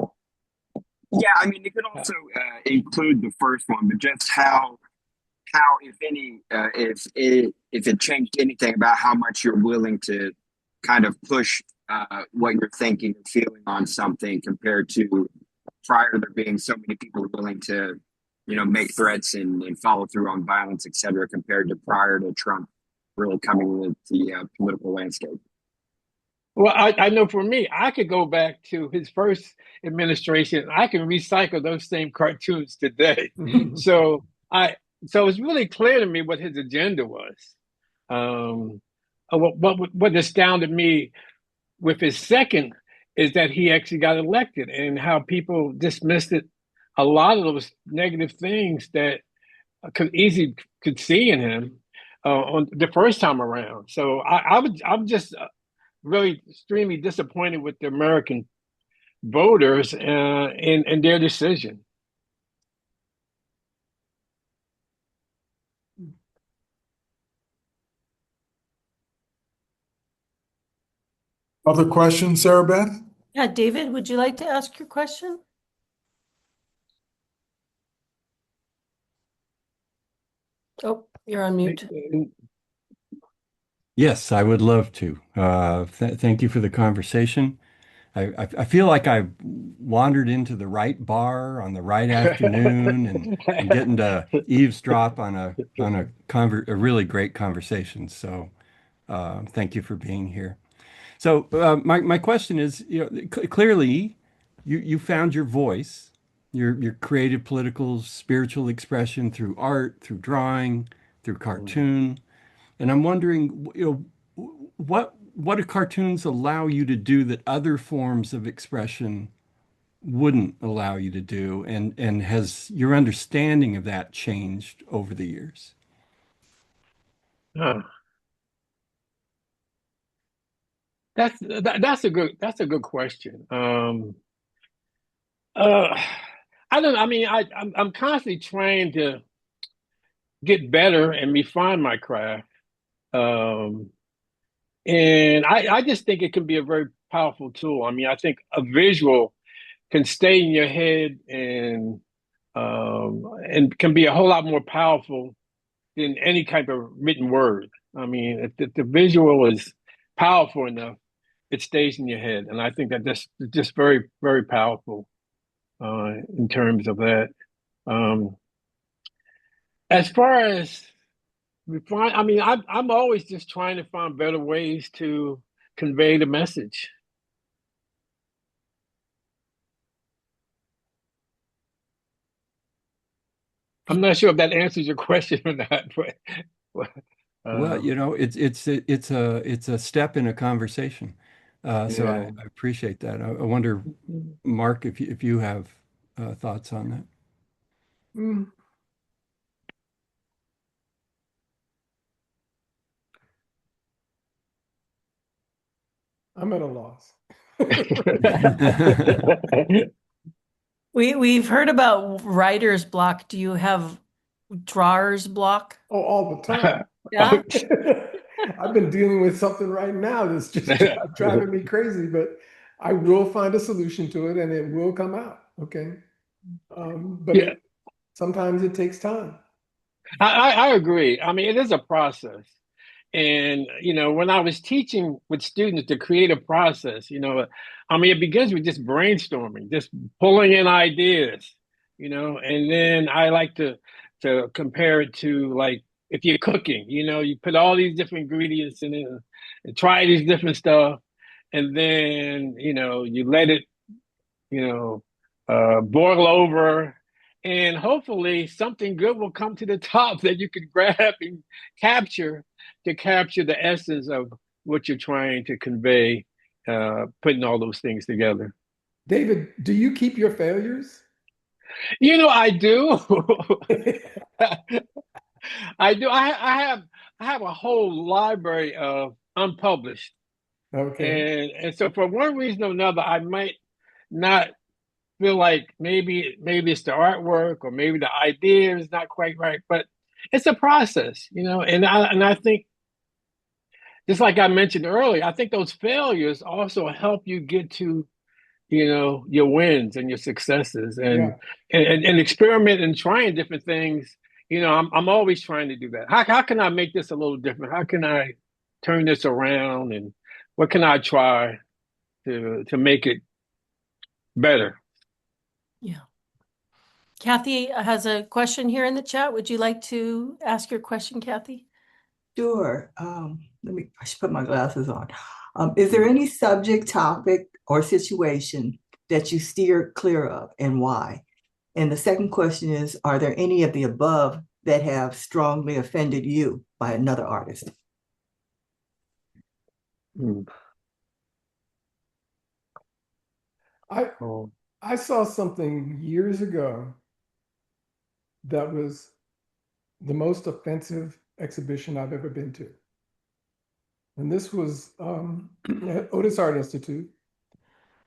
Yeah, I mean, it could also include the first one, but just how, if any, if it changed anything about how much you're willing to kind of push what you're thinking and feeling on something compared to prior to there being so many people willing to, make threats and follow through on violence, et cetera, compared to prior to Trump really coming into the political landscape. Well, I know for me, I could go back to his first administration. I can recycle those same cartoons today. So so it's really clear to me what his agenda was. What astounded me with his second is that he actually got elected, and how people dismissed it. A lot of those negative things that could see in him on the first time around. So I'm just really extremely disappointed with the American voters in their decision. Other questions, Sarah Beth? Yeah, David, would you like to ask your question? Oh, you're on mute. Yes, I would love to. Thank you for the conversation. I feel like I've wandered into the right bar on the right afternoon and getting to eavesdrop on a really great conversation. So thank you for being here. So my question is, clearly you found your voice, your creative, political, spiritual expression through art, through drawing, through cartoon. And I'm wondering, what do cartoons allow you to do that other forms of expression wouldn't allow you to do? And has your understanding of that changed over the years? Huh. That's a good question. I don't. I mean, I'm constantly trying to get better and refine my craft. Um, and I just think it can be a very powerful tool. I mean, I think a visual can stay in your head and can be a whole lot more powerful than any type of written word. I mean, if the visual is powerful enough, it stays in your head, and I think that that's just very, very powerful in terms of that. Um, as far as refine, I mean, I'm always just trying to find better ways to convey the message. I'm not sure if that answers your question or not, but Well, you know, it's a step in a conversation. So yeah. I appreciate that. I wonder, Mark, if you have thoughts on that. Mm, I'm at a loss. We've heard about writer's block. Do you have drawer's block? Oh, all the time. Yeah. I've been dealing with something right now that's just driving me crazy, but I will find a solution to it and it will come out. Okay. But Yeah, sometimes it takes time. I agree. I mean, it is a process. And, when I was teaching with students the creative process, I mean, it begins with just brainstorming, just pulling in ideas, and then I like to compare it to like if you're cooking, you put all these different ingredients in it and try these different stuff. And then, you let it, boil over, and hopefully something good will come to the top that you can grab and capture to capture the essence of what you're trying to convey, putting all those things together. David, do you keep your failures? I do. I do. I have a whole library of unpublished, Okay. and so for one reason or another, I might not feel like maybe it's the artwork or maybe the idea is not quite right, but it's a process, and I think just like I mentioned earlier, I think those failures also help you get to your wins and your successes and Yeah. and experiment and trying different things. I'm always trying to do that. How can I make this a little different? How can I turn this around, and what can I try to make it better? Yeah. Kathy has a question here in the chat. Would you like to ask your question, Kathy? Sure. I should put my glasses on. Is there any subject, topic, or situation that you steer clear of and why? And the second question is, are there any of the above that have strongly offended you by another artist? Hmm. I saw something years ago that was the most offensive exhibition I've ever been to. And this was at Otis Art Institute.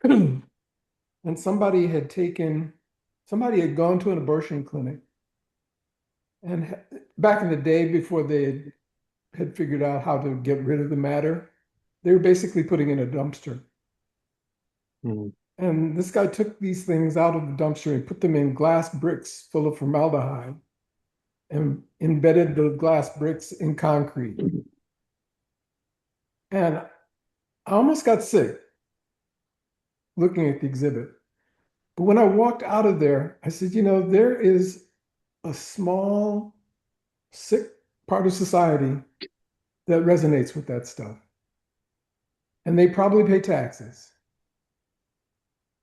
And somebody had gone to an abortion clinic. And back in the day, before they had figured out how to get rid of the matter, they were basically putting in a dumpster. Mhm. And this guy took these things out of the dumpster and put them in glass bricks full of formaldehyde and embedded the glass bricks in concrete. And I almost got sick looking at the exhibit. But when I walked out of there, I said, there is a small, sick part of society that resonates with that stuff. And they probably pay taxes.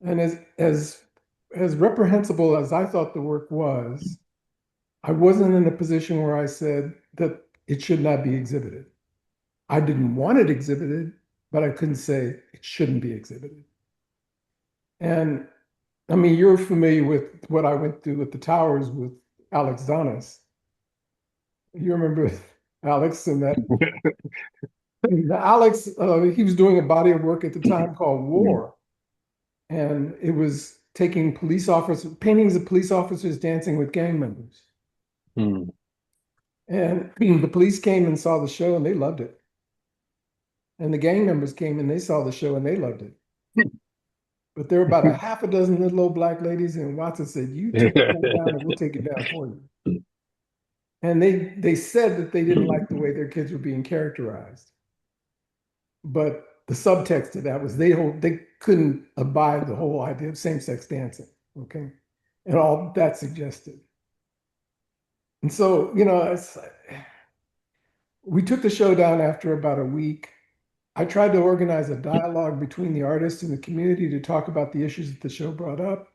And as reprehensible as I thought the work was, I wasn't in a position where I said that it should not be exhibited. I didn't want it exhibited, but I couldn't say it shouldn't be exhibited. And I mean, you're familiar with what I went through with the towers with Alex Donis. You remember Alex and that? Alex, he was doing a body of work at the time called War. And it was taking paintings of police officers dancing with gang members. Hmm. And the police came and saw the show and they loved it. And the gang members came and they saw the show and they loved it. But there were about a half a dozen little old black ladies, and Watson said, "You take it down and we'll take it down for you." And they said that they didn't like the way their kids were being characterized. But the subtext of that was they couldn't abide the whole idea of same-sex dancing, okay? And all that suggested. And so, we took the show down after about a week. I tried to organize a dialogue between the artists and the community to talk about the issues that the show brought up.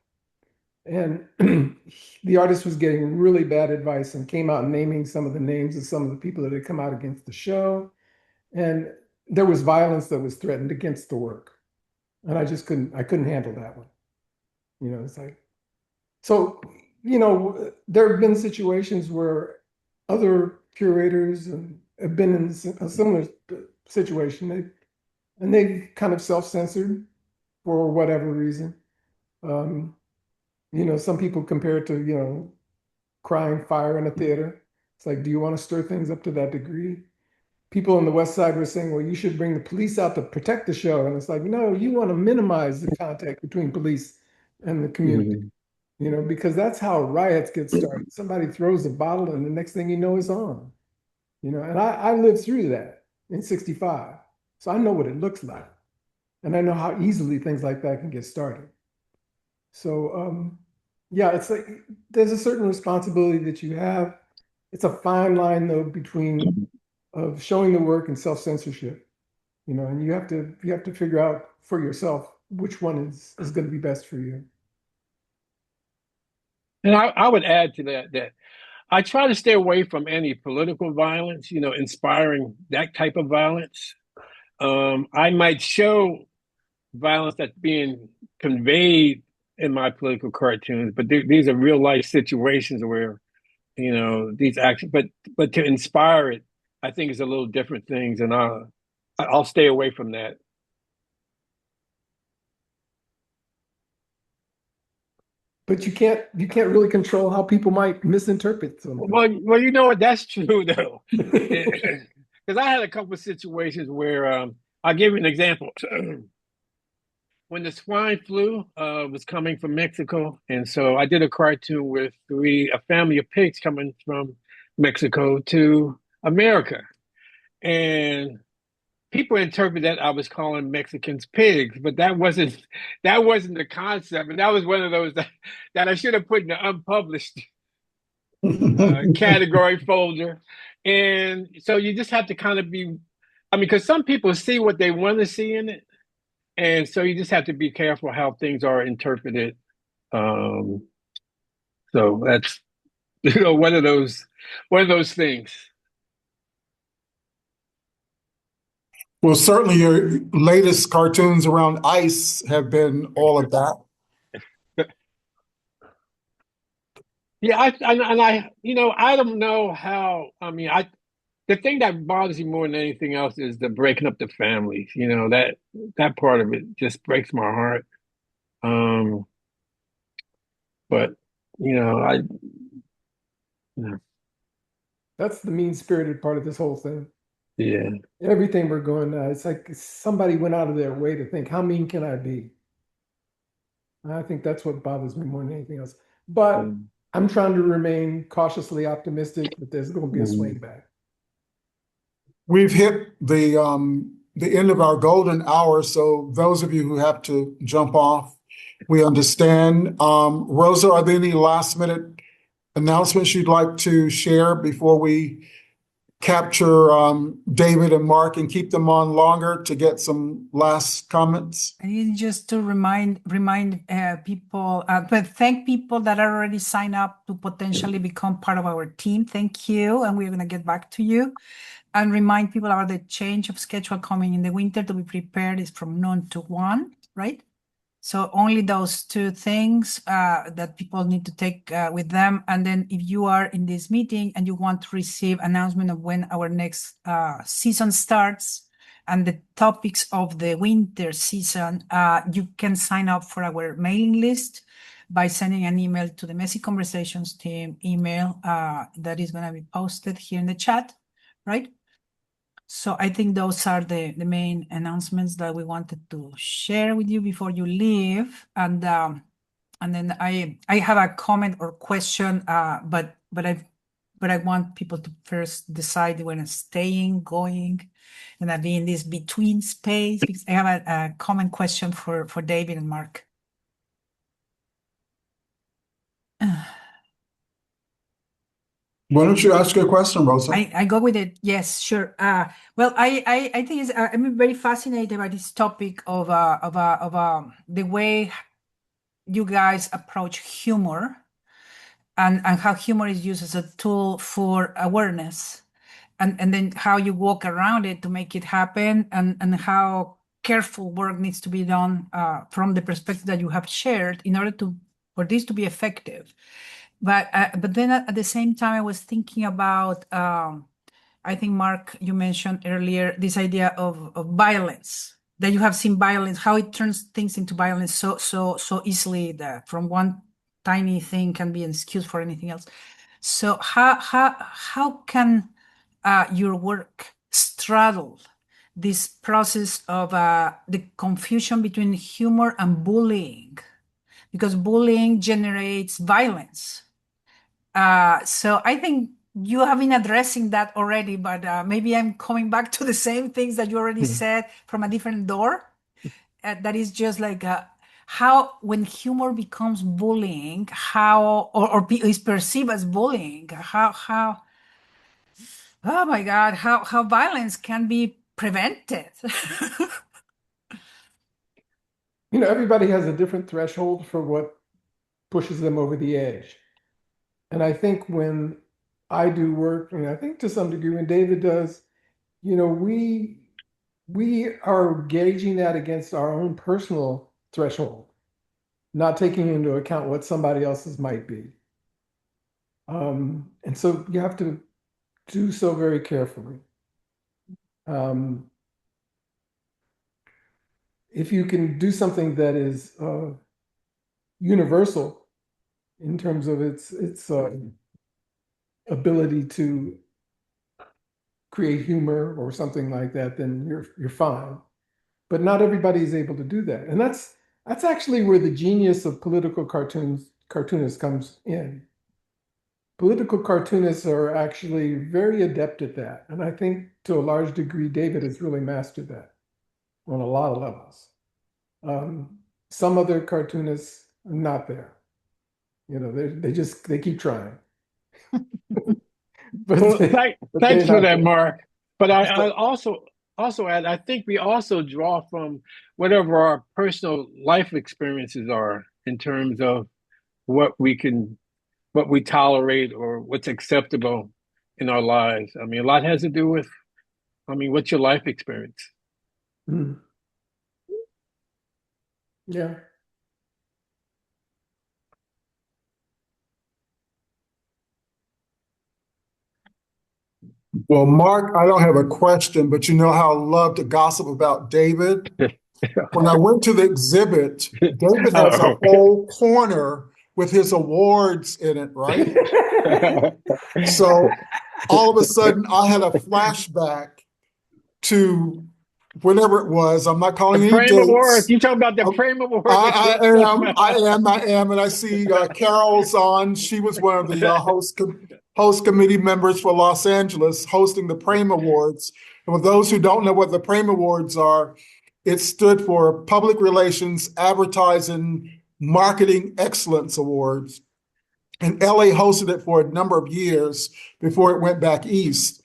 And the artist was getting really bad advice and came out naming some of the names of some of the people that had come out against the show. And there was violence that was threatened against the work. And I just couldn't handle that one. It's like, so, there have been situations where other curators have been in a similar situation. They've kind of self-censored for whatever reason. Some people compare it to, crying fire in a theater. It's like, do you want to stir things up to that degree? People on the West Side were saying, well, you should bring the police out to protect the show. And it's like, no, you want to minimize the contact between police and the community, because that's how riots get started. Somebody throws a bottle and the next thing you know, it's on. And I lived through that in 65. So I know what it looks like. And I know how easily things like that can get started. So, yeah, it's like there's a certain responsibility that you have. It's a fine line, though, between of showing the work and self-censorship, and you have to figure out for yourself which one is going to be best for you. And I would add to that I try to stay away from any political violence, inspiring that type of violence. I might show violence that's being conveyed in my political cartoons, but these are real life situations where, these actions, but to inspire it, I think is a little different things, and I'll stay away from that. But you can't really control how people might misinterpret something. Well, you know what? That's true though, because I had a couple of situations where I'll give you an example. When the swine flu was coming from Mexico, and so I did a cartoon with a family of pigs coming from Mexico to America, and people interpret that I was calling Mexicans pigs, but that wasn't the concept, and that was one of those that I should have put in the unpublished category folder. And so you just have to kind of because some people see what they want to see in it, and so you just have to be careful how things are interpreted. So that's one of those things. Well, certainly your latest cartoons around ICE have been all of that. Yeah, I don't know how. The thing that bothers me more than anything else is the breaking up the families. That part of it just breaks my heart. But that's the mean-spirited part of this whole thing. Yeah. Everything we're going it's like somebody went out of their way to think, how mean can I be? I think that's what bothers me more than anything else. But I'm trying to remain cautiously optimistic that there's going to be a swing back. We've hit the end of our golden hour, so those of you who have to jump off, we understand. Rosa, are there any last-minute announcements you'd like to share before we capture David and Mark and keep them on longer to get some last comments? I need just to remind people, but thank people that are already signed up to potentially become part of our team. Thank you, and we're going to get back to you. And remind people about the change of schedule coming in the winter to be prepared is from noon to 1, right? So only those two things that people need to take with them. And then if you are in this meeting and you want to receive announcement of when our next season starts and the topics of the winter season, you can sign up for our mailing list by sending an email to the Messy Conversations team email that is going to be posted here in the chat, right? So I think those are the main announcements that we wanted to share with you before you leave. And then I have a comment or question, but I want people to first decide when staying, going, and I be in this between space because I have a common question for David and Mark. Why don't you ask your question, Rosa? I go with it. Yes, sure. Well, I think I'm very fascinated by this topic of the way you guys approach humor and how humor is used as a tool for awareness, and then how you walk around it to make it happen, and how careful work needs to be done from the perspective that you have shared in order for this to be effective. But then at the same time, I was thinking about I think, Mark, you mentioned earlier this idea of violence, that you have seen violence, how it turns things into violence so easily, that from one tiny thing can be an excuse for anything else. So how can your work straddle this process of the confusion between humor and bullying? Because bullying generates violence. So I think you have been addressing that already, but maybe I'm coming back to the same things that you already said from a different door. That is just like how, when humor becomes bullying, how or is perceived as bullying, how oh my God, how violence can be prevented. Everybody has a different threshold for what pushes them over the edge. And I think when I do work, and I think to some degree when David does, we are gauging that against our own personal threshold, not taking into account what somebody else's might be. And so you have to do so very carefully. If you can do something that is universal in terms of its ability to create humor or something like that, then you're fine. But not everybody is able to do that, and that's actually where the genius of political cartoonists comes in. Political cartoonists are actually very adept at that, and I think to a large degree David has really mastered that on a lot of levels. Some other cartoonists are not there. They keep trying. Well, thanks for that, Mark. But I also add, I think we also draw from whatever our personal life experiences are in terms of what we tolerate or what's acceptable in our lives. I mean, a lot has to do with, what's your life experience? Mm. Yeah. Well, Mark, I don't have a question, but you know how I love to gossip about David. When I went to the exhibit, David has a whole corner with his awards in it, right? So all of a sudden, I had a flashback to whenever it was. I'm not calling The any Frame dates. Awards. You talking about the Frame Awards? I am, and I see Carol's on. She was one of the host committee members for Los Angeles, hosting the Frame Awards. And for those who don't know what the Frame Awards are, it stood for Public Relations, Advertising, Marketing Excellence Awards. And LA hosted it for a number of years before it went back east.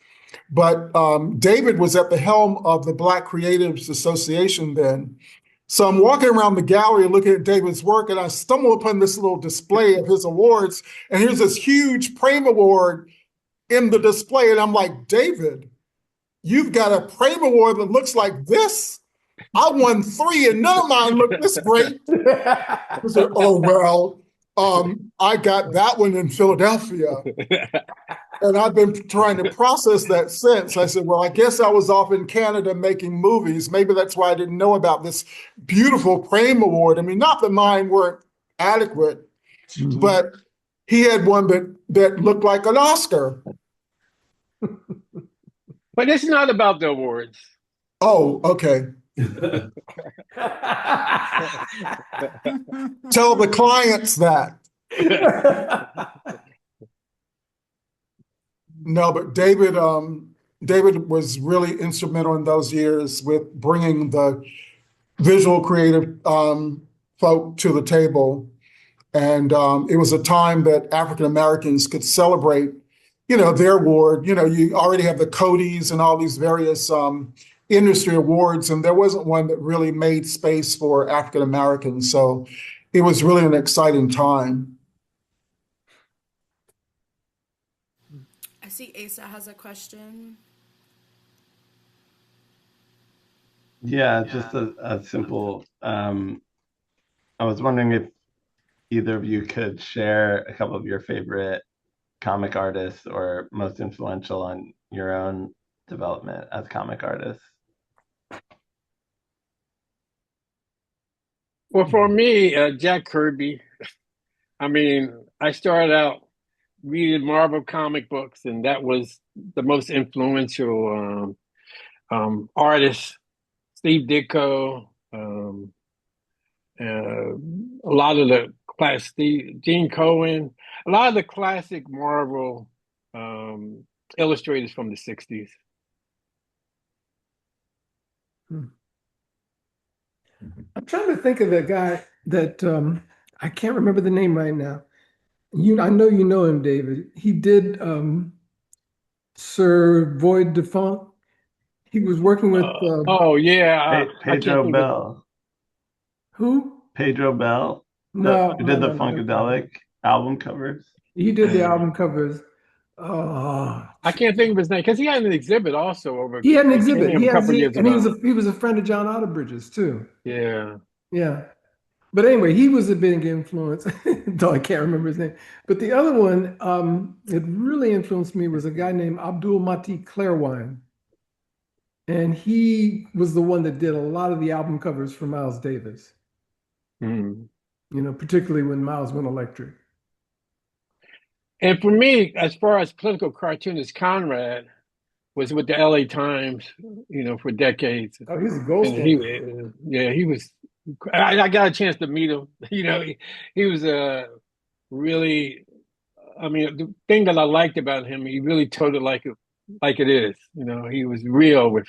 But David was at the helm of the Black Creatives Association then. So I'm walking around the gallery looking at David's work, and I stumble upon this little display of his awards. And here's this huge Frame Award in the display. And I'm like, David, you've got a Frame Award that looks like this? I won 3 and none of mine look this great. I said, oh, well, I got that one in Philadelphia. And I've been trying to process that since. I said, well, I guess I was off in Canada making movies. Maybe that's why I didn't know about this beautiful Frame Award. I mean, not that mine weren't adequate, but he had one that looked like an Oscar. But it's not about the awards. Oh, okay. Tell the clients that. No, but David was really instrumental in those years with bringing the visual creative folk to the table. And it was a time that African Americans could celebrate, their award. You already have the Codys and all these various industry awards, and there wasn't one that really made space for African Americans. So it was really an exciting time. I see Asa has a question. Yeah, just a simple, I was wondering if either of you could share a couple of your favorite comic artists or most influential on your own development as comic artists. Well, for me, Jack Kirby. I mean, I started out reading Marvel comic books, and that was the most influential artist. Steve Ditko, a lot of the class, Gene Cohen, a lot of the classic Marvel illustrators from the 60s. I'm trying to think of the guy that I can't remember the name right now. I know you know him, David. He did Sir Void Defunct. He was working with oh yeah, Pedro Bell. Who? Pedro Bell. No, Who did the no. Funkadelic album covers? He did the album covers. I can't think of his name because he had an exhibit also over. He had an exhibit. a couple years and ago. he was a friend of John Otterbridge's too. Yeah. Yeah. But anyway, he was a big influence, though I can't remember his name. But the other one that really influenced me was a guy named Abdul Mati Clairwine. And he was the one that did a lot of the album covers for Miles Davis. Mm. You know, particularly when Miles went electric. And for me, as far as political cartoonist, Conrad was with the LA Times, you know, for decades. Oh, he's a gold standard. He was. I got a chance to meet him. You know, he was a really. I mean, the thing that I liked about him, he really told it like it is. You know, he was real with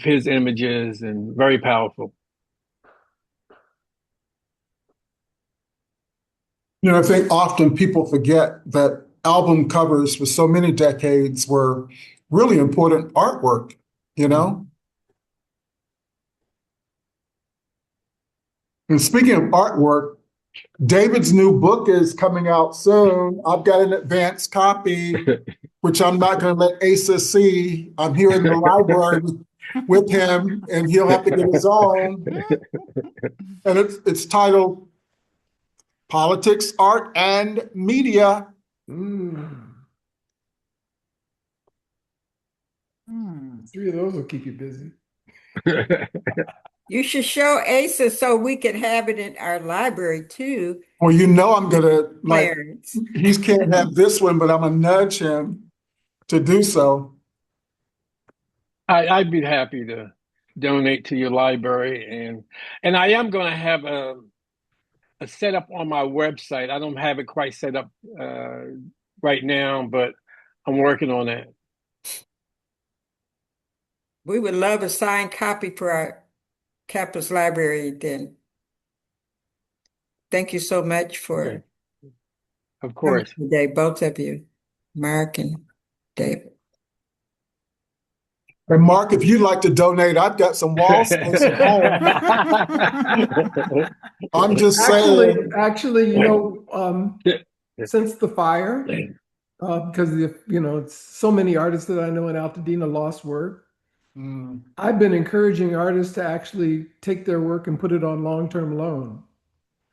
his images and very powerful. You know, I think often people forget that album covers for so many decades were really important artwork, you know? And speaking of artwork, David's new book is coming out soon. I've got an advanced copy, which I'm not going to let Asa see. I'm here in the library with him, and he'll have to get his own. And it's titled Politics, Art, and Media. Three of those will keep you busy. You should show Asa so we can have it in our library too. Well, you know I'm gonna Clarence. he can't have this one, but I'm gonna nudge him to do so. I'd be happy to donate to your library, and I am going to have a setup on my website. I don't have it quite set up right now, but I'm working on that. We would love a signed copy for our campus library then. Thank you so much for Of course. today, both of you, Mark and David. And Mark, if you'd like to donate, I've got some wall space at home. I'm just saying. Actually, you know, since the fire, because it's so many artists that I know in Altadena lost work. I've been encouraging artists to actually take their work and put it on long-term loan.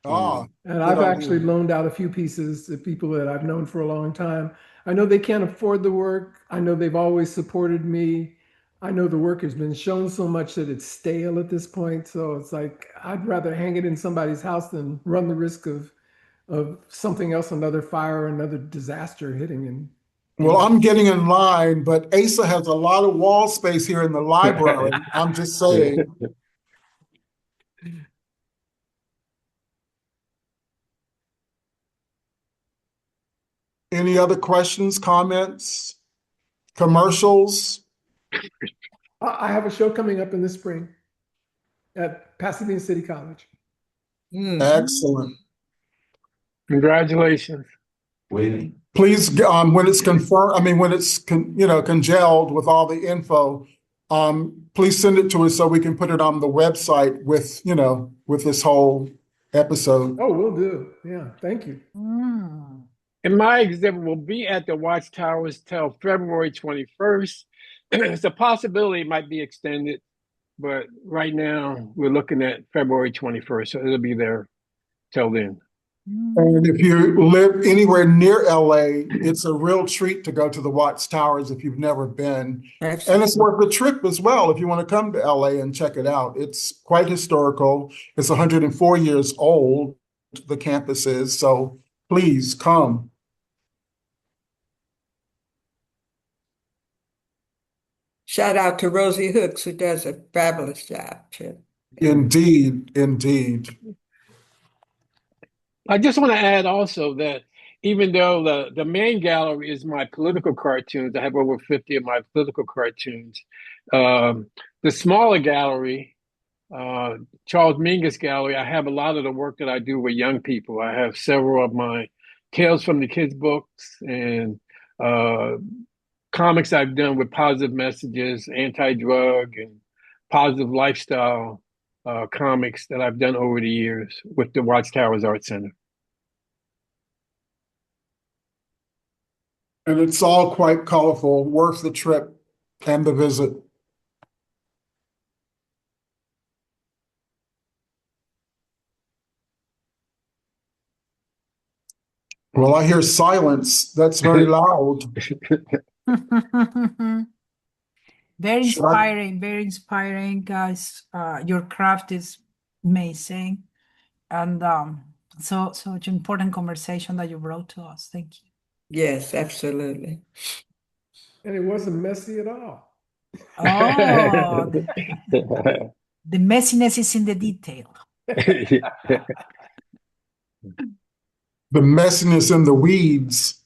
And I've actually loaned out a few pieces to people that I've known for a long time. I know they can't afford the work. I know they've always supported me. I know the work has been shown so much that it's stale at this point. So it's like, I'd rather hang it in somebody's house than run the risk of something else, another fire, another disaster hitting. And well, I'm getting in line, but Asa has a lot of wall space here in the library. I'm just saying. Any other questions, comments, commercials? I have a show coming up in the spring at Pasadena City College. Excellent. Congratulations. Please, when it's confirmed, when it's congealed with all the info, please send it to us so we can put it on the website with this whole episode. Oh, will do. Yeah, thank you. And my exhibit will be at the Watchtowers till February 21st. It's a possibility it might be extended, but right now we're looking at February 21st, so it'll be there till then. And if you live anywhere near LA, it's a real treat to go to the Watchtowers if you've never been. Absolutely. And it's worth the trip as well if you want to come to LA and check it out. It's quite historical. It's 104 years old, the campus is, so please come. Shout out to Rosie Hooks, who does a fabulous job, too. Indeed, indeed. I just want to add also that even though the main gallery is my political cartoons, I have over 50 of my political cartoons. The smaller gallery, Charles Mingus Gallery, I have a lot of the work that I do with young people. I have several of my Tales from the Kids books and comics I've done with positive messages, anti-drug and positive lifestyle comics that I've done over the years with the Watchtowers Art Center. And it's all quite colorful, worth the trip and the visit. Well, I hear silence. That's very loud. Very inspiring, guys. Your craft is amazing. And such an important conversation that you brought to us. Thank you. Yes, absolutely. And it wasn't messy at all. Oh, the messiness is in the detail. The messiness in the weeds.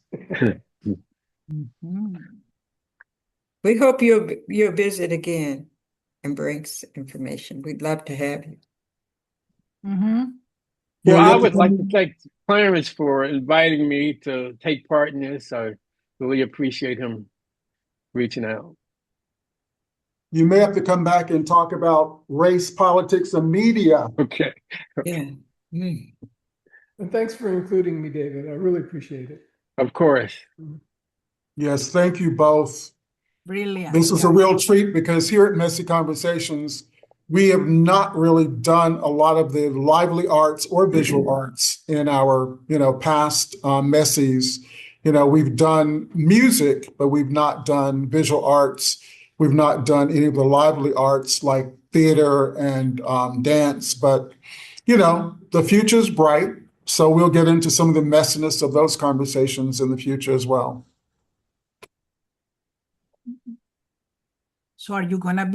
We hope you'll visit again and bring information. We'd love to have you. Well, I would like to thank Clarence for inviting me to take part in this. I really appreciate him reaching out. You may have to come back and talk about race, politics, and media. Okay. Yeah. And thanks for including me, David. I really appreciate it. Of course. Yes, thank you both. Brilliant. This is a real treat because here at Messy Conversations, we have not really done a lot of the lively arts or visual arts in our, past Messies. We've done music, but we've not done visual arts. We've not done any of the lively arts like theater and dance, but, the future's bright. So we'll get into some of the messiness of those conversations in the future as well. So are you going to be